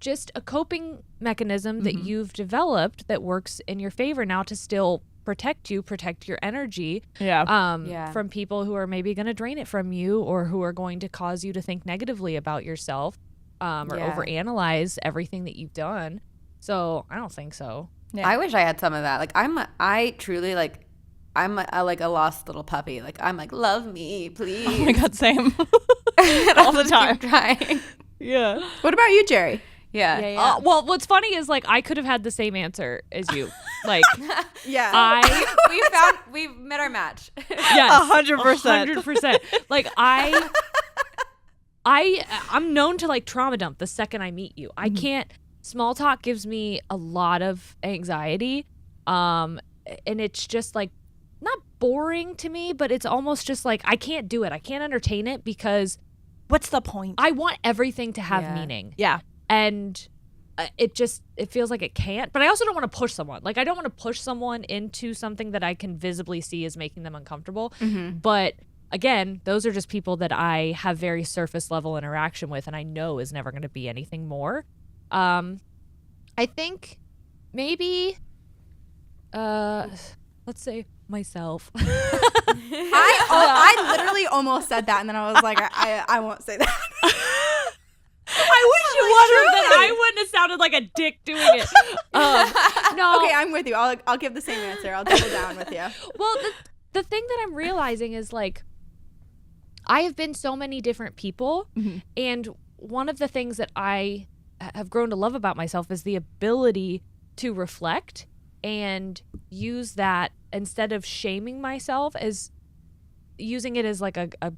just a coping mechanism that you've developed that works in your favor now to still protect your energy from people who are maybe going to drain it from you or who are going to cause you to think negatively about yourself or overanalyze everything that you've done. So I don't think so. I wish I had some of that. Like I truly like I'm like a lost little puppy. Like I'm like, love me, please. Oh my god, same. All the time trying. Yeah. What about you, Jerry? Yeah. Well, what's funny is like I could have had the same answer as you. Like Yeah. We've met our match. Yes, 100%. 100%. Like I'm known to like trauma dump the second I meet you. I can't. Small talk gives me a lot of anxiety, and it's just like not boring to me, but it's almost just like I can't do it. I can't entertain it because What's the point? I want everything to have meaning. Yeah. And it feels like it can't. But I also don't want to push someone. Like I don't want to push someone into something that I can visibly see is making them uncomfortable. But again, those are just people that I have very surface level interaction with and I know is never going to be anything more. I think maybe let's say myself. I literally almost said that, and then I was like, I won't say that. I wish you would have, then I wouldn't have sounded like a dick doing it. No. Okay, I'm with you. I'll give the same answer. I'll double down with you. Well, the thing that I'm realizing is like, I have been so many different people, and one of the things that I have grown to love about myself is the ability to reflect and use that instead of shaming myself, as using it as like a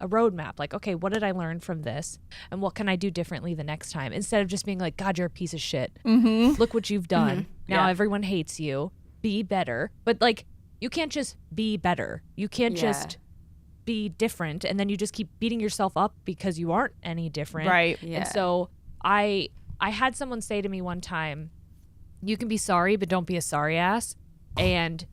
roadmap. Like, okay, what did I learn from this, and what can I do differently the next time, instead of just being like, God, you're a piece of shit. Look what you've done. Now everyone hates you. Be better. But like, you can't just be better. You can't just be different, and then you just keep beating yourself up because you aren't any different. Right. And so I had someone say to me one time, you can be sorry, but don't be a sorry ass. And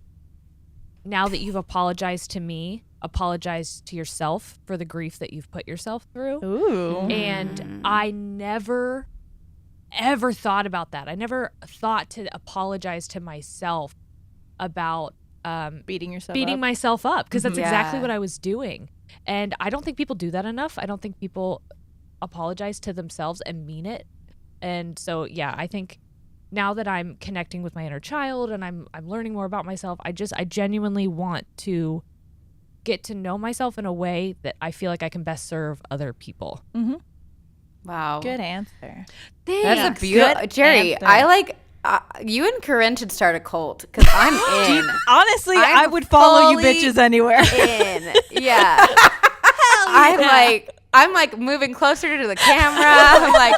now that you've apologized to me, apologize to yourself for the grief that you've put yourself through. Ooh. And I never ever thought about that. I never thought to apologize to myself about beating myself up, because that's exactly Yeah. what I was doing. And I don't think people do that enough. I don't think people apologize to themselves and mean it. And so, yeah, I think now that I'm connecting with my inner child and I'm learning more about myself, I genuinely want to get to know myself in a way that I feel like I can best serve other people. Wow. Good answer. That's a beautiful. Good Jerry, answer. I like. You and Corinne should start a cult, because I'm in. Honestly, I'm I would follow you fully bitches anywhere. In. Yeah. I'm like moving closer to the camera. I'm like,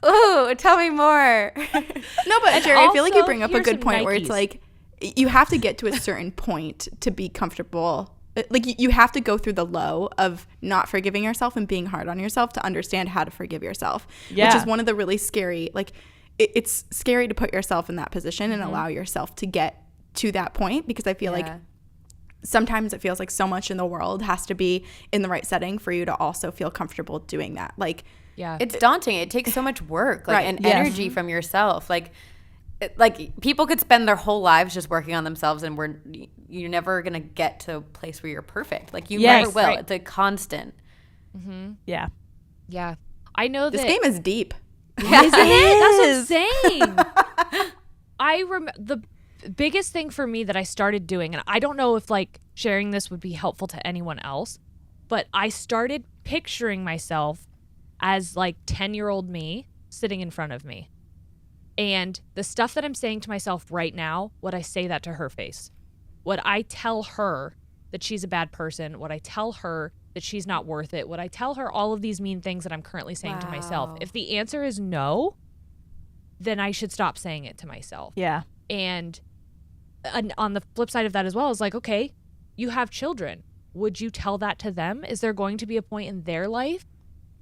ooh, tell me more. No, but Jerry, I feel like you also, bring up a here's good some point where it's Nikes. like you have to get to a certain point to be comfortable. Like you have to go through the low of not forgiving yourself and being hard on yourself to understand how to forgive yourself, which Yeah. is one of the really scary, like it's scary to put yourself in that position and allow yourself to get to that point, because I feel like sometimes it feels like so much in the world has to be in the right setting for you to also feel comfortable doing that. Like, Yeah. It's daunting. It takes so much work, like, Right. and Yes. energy from yourself. Like people could spend their whole lives just working on themselves, and you're never gonna get to a place where you're perfect. Like you Yes, never will. right. It's a constant. Yeah. Yeah. I know this that. game is deep. Isn't it? That's what I'm saying. I remember the biggest thing for me that I started doing, and I don't know if like sharing this would be helpful to anyone else, but I started picturing myself as like 10-year-old me sitting in front of me. And the stuff that I'm saying to myself right now, would I say that to her face? Would I tell her that she's a bad person? Would I tell her that she's not worth it? Would I tell her all of these mean things that I'm currently saying to myself? Wow. If the answer is no, then I should stop saying it to myself. Yeah. And on the flip side of that as well is like, okay, you have children. Would you tell that to them? Is there going to be a point in their life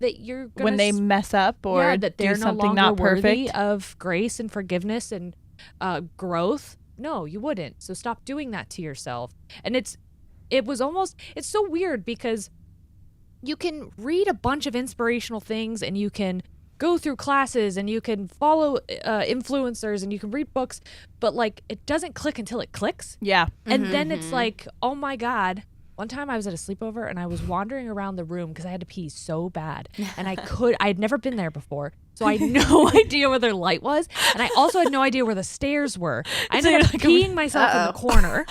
that you're going When they mess up or that they're do no something longer not worthy perfect. of grace and forgiveness and growth? No, you wouldn't. So stop doing that to yourself. And it's so weird, because you can read a bunch of inspirational things and you can go through classes and you can follow influencers and you can read books, but like it doesn't click until it clicks. Yeah. And then it's like, oh my God. One time I was at a sleepover and I was wandering around the room because I had to pee so bad. And I had never been there before. So I had no idea where their light was. And I also had no idea where the stairs were. I ended up peeing myself in the corner.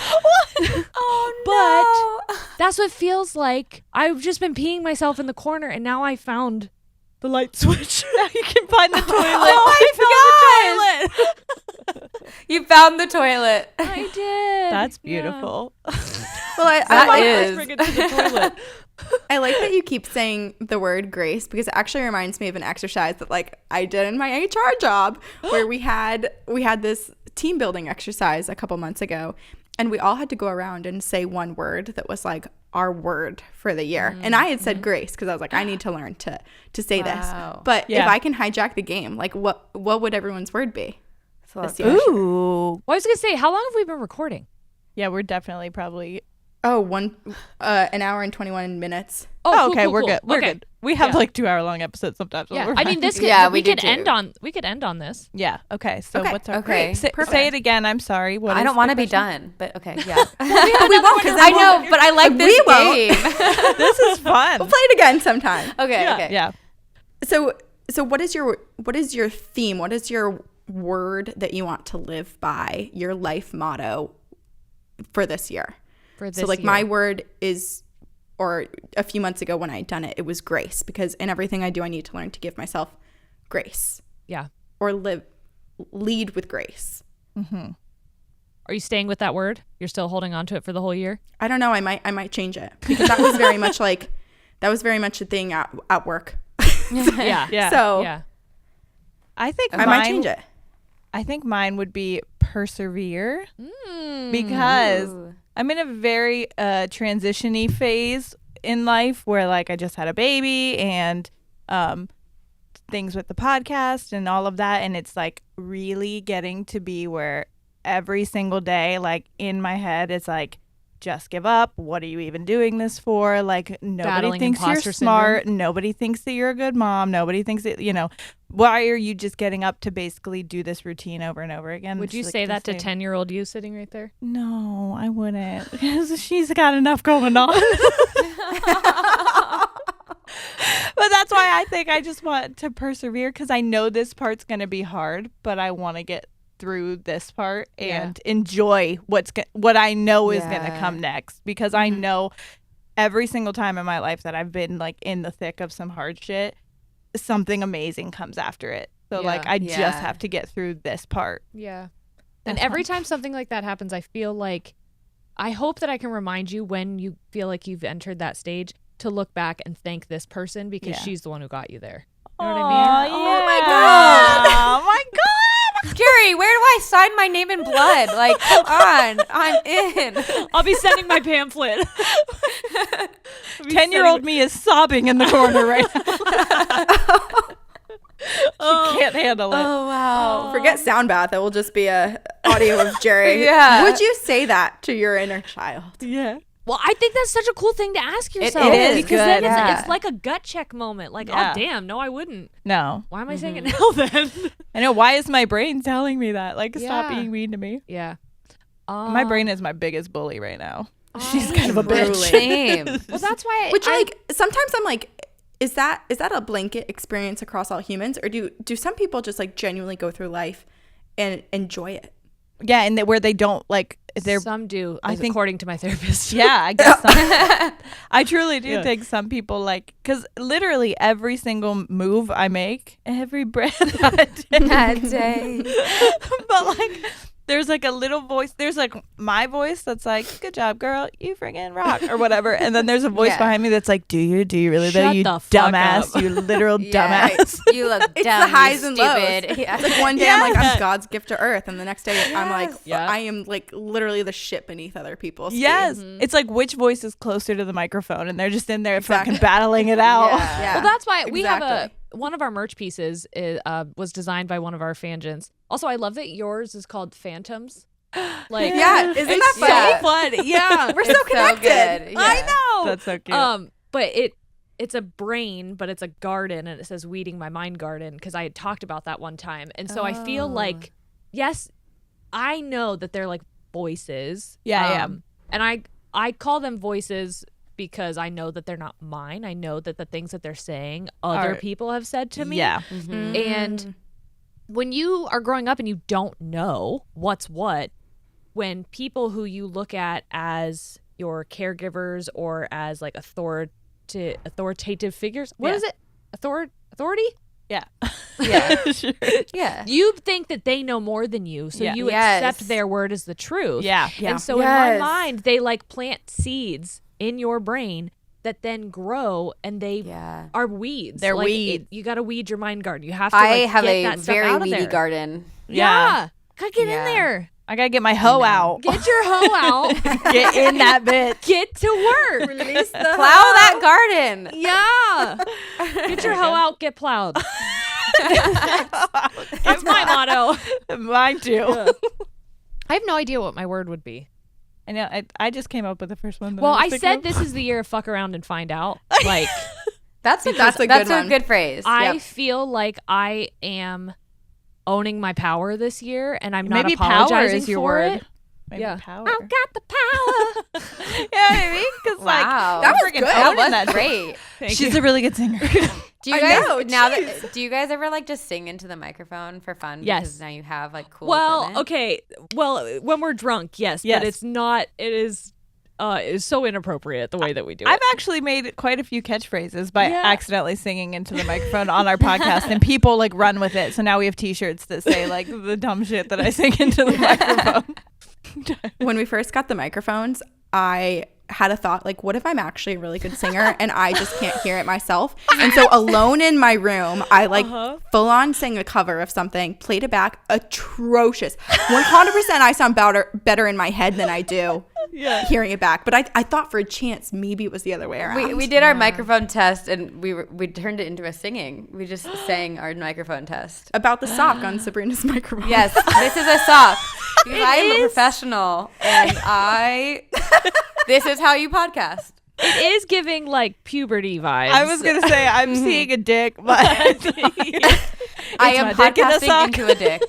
Oh But that's what it feels like. I've just been peeing myself in the corner, and now I found the light switch. Now you can find the toilet. Oh my God. You found the toilet. I did. That's Yeah. beautiful. Well, I That like is. Bring it to the toilet. I like that you keep saying the word grace, because it actually reminds me of an exercise that like I did in my HR job where we had this team building exercise a couple months ago, and we all had to go around and say one word that was like our word for the year. And I had said grace because I was like, I need to learn to say Wow. this. But Yeah. if I can hijack the game, like what would everyone's word be? So This year? Ooh. Well, I was going to say, how long have we been recording? Yeah, we're definitely probably an hour and 21 minutes. Oh, cool, okay, cool, we're cool. good. We're Okay. good. We have Yeah. like 2-hour-long episodes sometimes. So Yeah, we're I mean, fine. this could, Yeah, we we could do end too. on this. Yeah. Okay. So Okay. what's our Okay. say, say it again? I'm sorry. What I is don't the want to be question? done, but okay, yeah. We won't, because I know, but I like this won't. game. This is fun. We'll play it again sometime. Okay, yeah. okay. Yeah. So what is your theme? What is your word that you want to live by? Your life motto for this year? For this So like year. my word is, or a few months ago when I had done it, it was grace, because in everything I do, I need to learn to give myself grace Yeah. or lead with grace. Are you staying with that word? You're still holding on to it for the whole year? I don't know. I might change it, because that was very much a thing at work. Yeah. Yeah. So Yeah. I think I might change it. I think mine would be persevere, because I'm in a very transition-y phase in life where like I just had a baby and things with the podcast and all of that, and it's like really getting to be where every single day, like in my head, it's like, just give up. What are you even doing this for? Like, nobody Battling thinks you're imposter smart. Nobody thinks that you're a good mom. Nobody thinks that, why are you just getting up to basically do this routine over and over again? Would It's you like say the that to same- 10-year-old you sitting right there? No, I wouldn't, because she's got enough going on. But that's why I think I just want to persevere, because I know this part's going to be hard, but I want to get through this part and enjoy what I know is going to come next, because I know every single time in my life that I've been like in the thick of some hard shit, something amazing comes after it. So like I just have to get through this part. Yeah. And every time something like that happens, I feel like I hope that I can remind you when you feel like you've entered that stage to look back and thank this person, because she's the one who got you there. You know what I mean? Oh my God. Oh my god. Jerry, where do I sign my name in blood? Like, come on, I'm in. I'll be sending my pamphlet. 10-year-old me is sobbing in the corner right now. She can't handle it. Oh wow. Forget sound bath. It will just be a audio of Jerry. Yeah. Would you say that to your inner child? Yeah. Well, I think that's such a cool thing to ask yourself. it is because then good. it's like a gut check moment. Like, Yeah. oh damn, no, I wouldn't. No. Why am I saying it now then? I know. Why is my brain telling me that? Like, stop Yeah. being mean to me. Yeah. My brain is my biggest bully right now. She's kind of a bitch. Same. Well, that's why. Which like sometimes I'm like, is that a blanket experience across all humans, or do some people just like genuinely go through life and enjoy it? Yeah, and where they don't like they're. some do. I think- according to my therapist. Yeah, I guess. I truly do think some people like, because literally every single move I make, every breath I take, That day. but like there's like a little voice, there's like my voice that's like, good job girl, you friggin' rock, or whatever, and then there's a voice Yeah. behind me that's like, do you really though, Shut you the fuck dumbass, up. you literal Yeah. dumbass. You look It's dumb. the highs you and lows. stupid. Yeah. It's like one day I'm like, I'm God's gift to earth, and the next day I'm like, Yeah. I am like literally the shit beneath other people's. Yes, it's like which voice is closer to the microphone, and they're just in there fucking battling it out. Yeah. Well, that's why we have Exactly. one of our merch pieces was designed by one of our fangents. Also, I love that yours is called Phantoms. Like, Yeah, isn't that so funny? fun. Yeah, We're so It's connected. good. Yeah. I know. That's so cute. But it's a brain, but it's a garden, and it says "Weeding My Mind Garden" because I had talked about that one time, and so I feel like, yes, I know that they're like voices. Yeah. And I call them voices because I know that they're not mine. I know that the things that they're saying, other Are- people have said to me. Yeah. And when you are growing up and you don't know what's what, when people who you look at as your caregivers or as like authoritative figures, what Yeah. is it? Authority? Yeah. Yeah. Sure. Yeah. You think that they know more than you, so Yeah. you Yes. accept their word as the truth. Yeah. And so in my Yes. mind, they like plant seeds in your brain that then grow, and they Yeah. are weeds. They're like, weeds. You got to weed your mind garden. You have to. I like, have get a that stuff very out of weedy there. garden. Yeah, gotta get in Yeah. there. I gotta get my hoe out. Get your hoe out. Get in that bitch. Get to work. Release the Plow that garden. Yeah. Get your hoe out. Get plowed. That's my motto. Mine too. I have no idea what my word would be. I know. I just came up with the first one. Well, I said this is the year of fuck around and find out. Like, That's a good phrase. I feel like I am owning my power this year, and I'm not Maybe power apologizing is your for word. it. Maybe power. I've got the power. You know what I mean? Because Wow. like, That was freaking good. owning That was shit. great. She's a really good singer. Do you guys do you guys ever like just sing into the microphone for fun? Yes. Because now you have like cool Well, equipment? okay. Well, when we're drunk, yes. Yes. But it's not. It is so inappropriate the way that we do I've it. actually made quite a few catchphrases by Yeah. accidentally singing into the microphone on our podcast, and people like run with it. So now we have T-shirts that say like the dumb shit that I sing into the microphone. When we first got the microphones, I had a thought like, what if I'm actually a really good singer and I just can't hear it myself? And so alone in my room, I like full on sang a cover of something, played it back, atrocious. 100% I sound better in my head than I do hearing it back. But I thought for a chance maybe it was the other way around. we did our microphone test and we turned it into a singing. We just sang our microphone test. About the sock on Sabrina's microphone. Yes, this is a sock. Because I am a professional and this is how you podcast. It is giving like puberty vibes. I was gonna say I'm seeing a dick, but I am my dick in a podcasting sock. into a dick.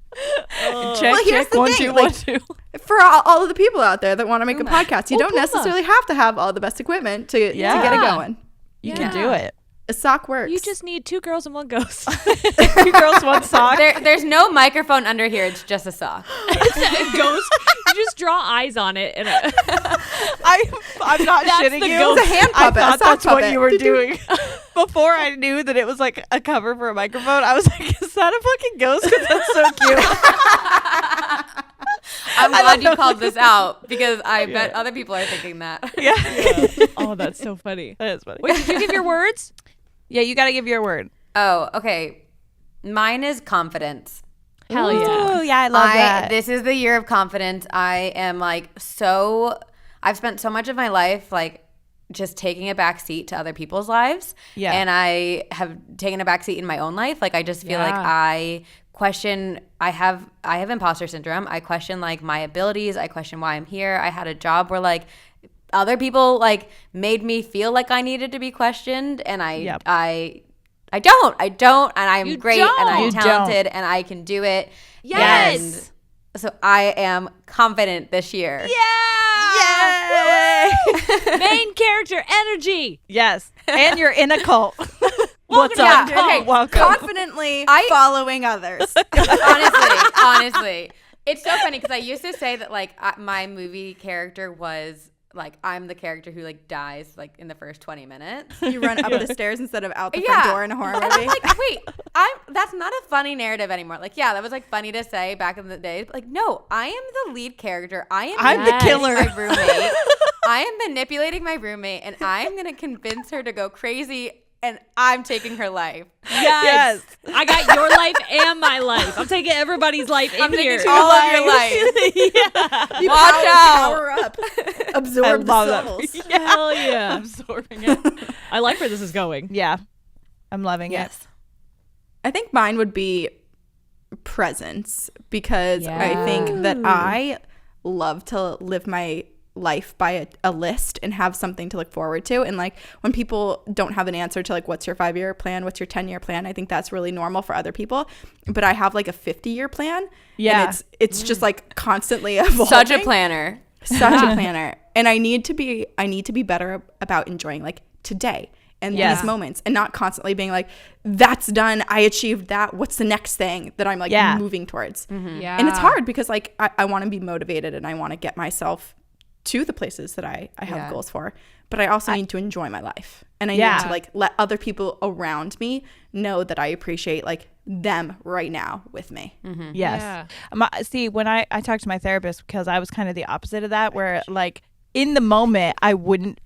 check, Well, here's check, the 1, thing, 2, like- 1, 2. For all of the people out there that want to make a podcast, you don't Puma. necessarily have to have all the best equipment to get it Yeah. going. You can do it. A sock works. You just need 2 girls and 1 ghost. 2 girls, 1 sock. There's no microphone under here. It's just a sock. A ghost. You just draw eyes on it, and I'm not That's shitting the you. ghost. It's a hand I puppet, a thought sock that's what puppet. you were doing. Before I knew that it was like a cover for a microphone, I was like, is that a fucking ghost? Because that's so cute. I'm glad you called this out because I bet other people are thinking that. Yeah. oh, that's so funny. That is funny. Wait, did you give your words? Yeah, you got to give your word. Oh, okay. Mine is confidence. Hell yeah. Ooh, yeah, I love that. This is the year of confidence. I am like I've spent so much of my life like just taking a back seat to other people's lives. Yeah. And I have taken a back seat in my own life. Like I just feel like I have imposter syndrome. I question like my abilities. I question why I'm here. I had a job where like other people like made me feel like I needed to be questioned, and I don't, and I'm You great, don't. and I'm You talented, and I can do it. Yes. And so I am confident this year. Yay! Main character energy. Yes. And you're in a cult. What's to up? the cult. Okay, welcome. confidently following others. Honestly, it's so funny because I used to say that like my movie character was like I'm the character who like dies like in the first 20 minutes. You run up the stairs instead of out the front door in a horror And movie. I'm like, wait, that's not a funny narrative anymore. Like, yeah, that was like funny to say back in the day. But like, no, I am the lead character. I'm the killer. My roommate. I am manipulating my roommate, and I'm gonna convince her to go crazy. And I'm taking her life. Yes. I got your life and my life. I'm taking everybody's life in here. taking all of your life. Yeah. You Watch out. power up. Absorb the love that. souls. Hell yeah. Absorbing it. I like where this is going. Yeah. I'm loving it. I think mine would be presence, because I think that I love to live my life by a list and have something to look forward to. And like when people don't have an answer to like what's your 5-year plan, what's your 10-year plan, I think that's really normal for other people. But I have like a 50-year plan. Yeah. And it's just like constantly evolving. Such a planner. Such a planner. And I need to be better about enjoying like today and these moments, and not constantly being like, that's done, I achieved that, what's the next thing that I'm like moving towards. Yeah. And it's hard because like I want to be motivated and I want to get myself to the places that I have goals for, but I also need to enjoy my life, and I need to like let other people around me know that I appreciate like them right now with me. Yes. See, when I talked to my therapist, because I was kind of the opposite of that, where like in the moment I wouldn't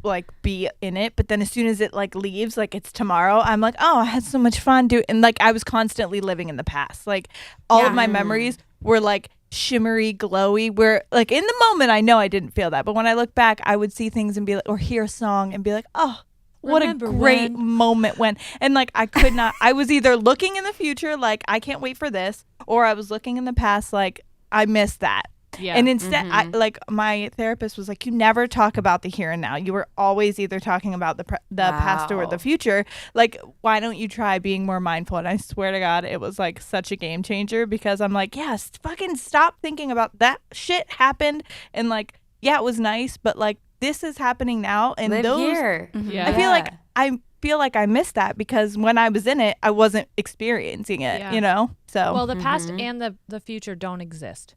like be in it, but then as soon as it like leaves, like it's tomorrow, I'm like, oh, I had so much fun doing, and like I was constantly living in the past. Like all of my memories were like shimmery, glowy, where like in the moment I know I didn't feel that, but when I look back I would see things and be like, or hear a song and be like, oh, what Remember a great when? moment when, and like I could not, I was either looking in the future like I can't wait for this, or I was looking in the past like I missed that. Yeah. And instead, my therapist was like, you never talk about the here and now. You were always either talking about the past or the future. Like, why don't you try being more mindful? And I swear to God, it was like such a game changer because I'm like, yes, fucking stop thinking about that shit happened. And like, yeah, it was nice, but like, this is happening now. And Live here. Yeah. I feel like I missed that because when I was in it, I wasn't experiencing it, Yeah. you know? So, Well, the past and the future don't exist.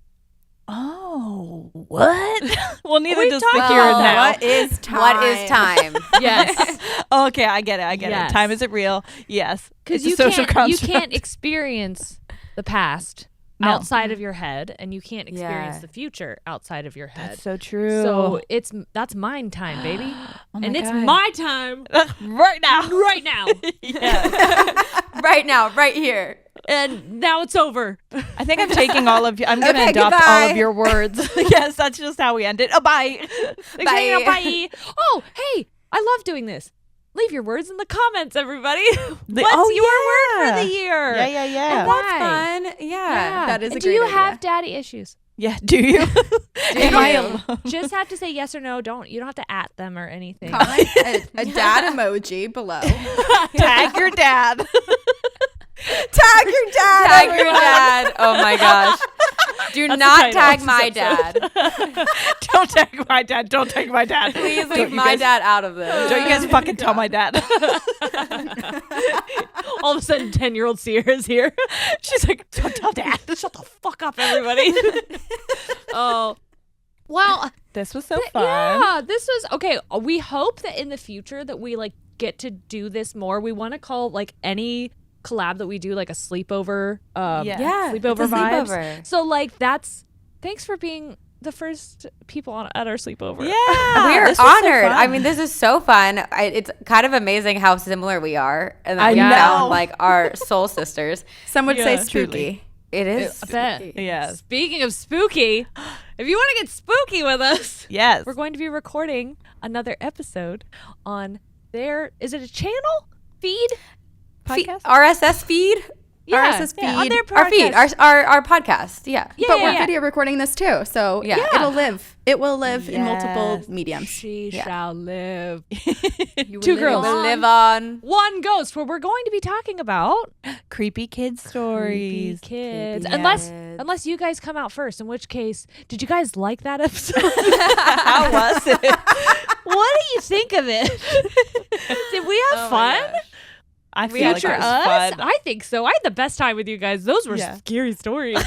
oh, what? Well, neither We does talked the about here and that. now. What is time? What is time? Yes. Okay, I get it. Yes. Time isn't real. Yes. Because It's a social you construct. can't experience the past No. outside of your head, and you can't experience Yeah. the future outside of your head. That's so true. So that's mine time, baby. Oh my and it's God. my time right now. right now. Yeah. Right now, right here. And now it's over. I think I'm taking all of you. I'm going to Okay, adopt all goodbye. of your words. Yes, that's just how we end it. Oh, bye. Thanks for hanging out. Bye. Oh, hey, I love doing this. Leave your words in the comments, everybody. What's your word for the year? Yeah. And That's why? fun. Yeah. That is And a do great you idea. have daddy issues? Yeah, do you? Am I you? alone? Just have to say yes or no. You don't have to at them or anything. Comment a dad emoji below. Tag your dad. Tag your dad. Tag your everyone. dad. Oh my gosh. Do That's not the title tag of my this episode. dad. Don't tag my dad. Don't tag my dad. Please Don't leave you my guys- dad out of this. Don't you guys fucking tell my dad. All of a sudden, 10-year-old Sierra's here. She's like, don't tell dad. Shut the fuck up, everybody. Oh. Well, This was so fun. yeah, this was okay. We hope that in the future that we like get to do this more. We want to call like any collab that we do like a sleepover. Yeah, sleepover it's a vibes. sleepover. So like thanks for being the first people at our sleepover. Yeah. We're this was so honored. fun. I mean, this is so fun. It's kind of amazing how similar we are, and that I we know. found like our soul sisters. Some would Yeah, say truly. spooky. It is. I bet. Yes. Speaking of spooky, if you want to get spooky with us, Yes. we're going to be recording another episode on is it a channel? Feed? Podcast? RSS feed. RSS Yeah, on feed. their Our feed. podcast. Our podcast. Yeah. Yeah, But yeah, we're yeah. video recording this too, so Yeah. it'll live. It will live in Yes. multiple mediums. She Yeah. shall live. You Two will girls. live on. One ghost, where we're going to be talking about Creepy kid stories. kids. Creepy Unless kids. unless you guys come out first, in which case, did you guys like that episode? How was it? What do you think of it? Did we have fun? I feel like Future it was us? fun. I think so. I had the best time with you guys. Those were Yeah. scary stories.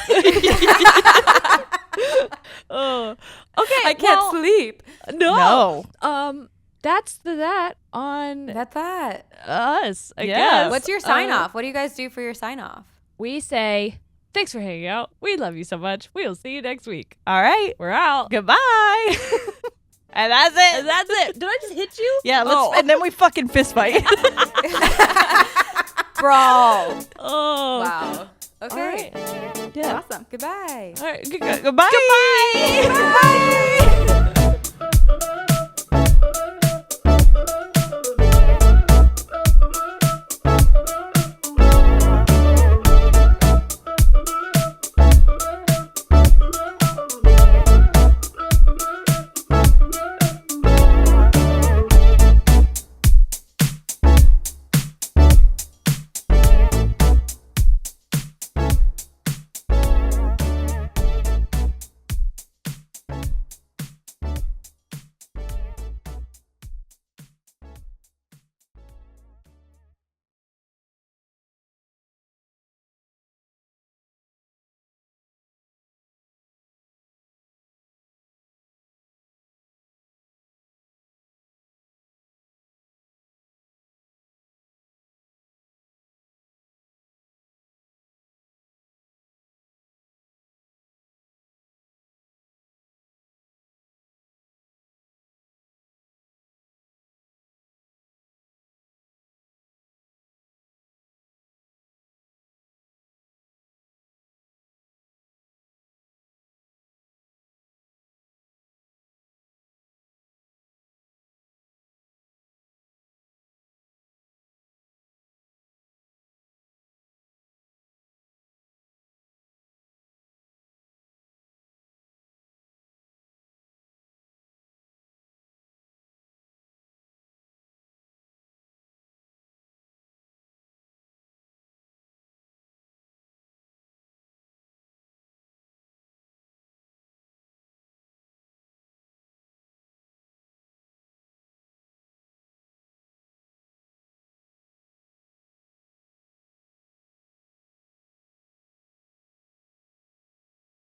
Oh. Okay. I can't sleep. No. No. That's that on That's that. us. I Yeah. guess. What's your sign off? What do you guys do for your sign off? We say thanks for hanging out. We love you so much. We'll see you next week. All right. We're out. Goodbye. And that's it. And that's it. Did I just hit you? Yeah, let's, Oh. and then we fucking fist fight. Bro. Oh. Wow. Okay. All right. Yeah. Awesome. Goodbye. All right. Goodbye. Goodbye. Bye.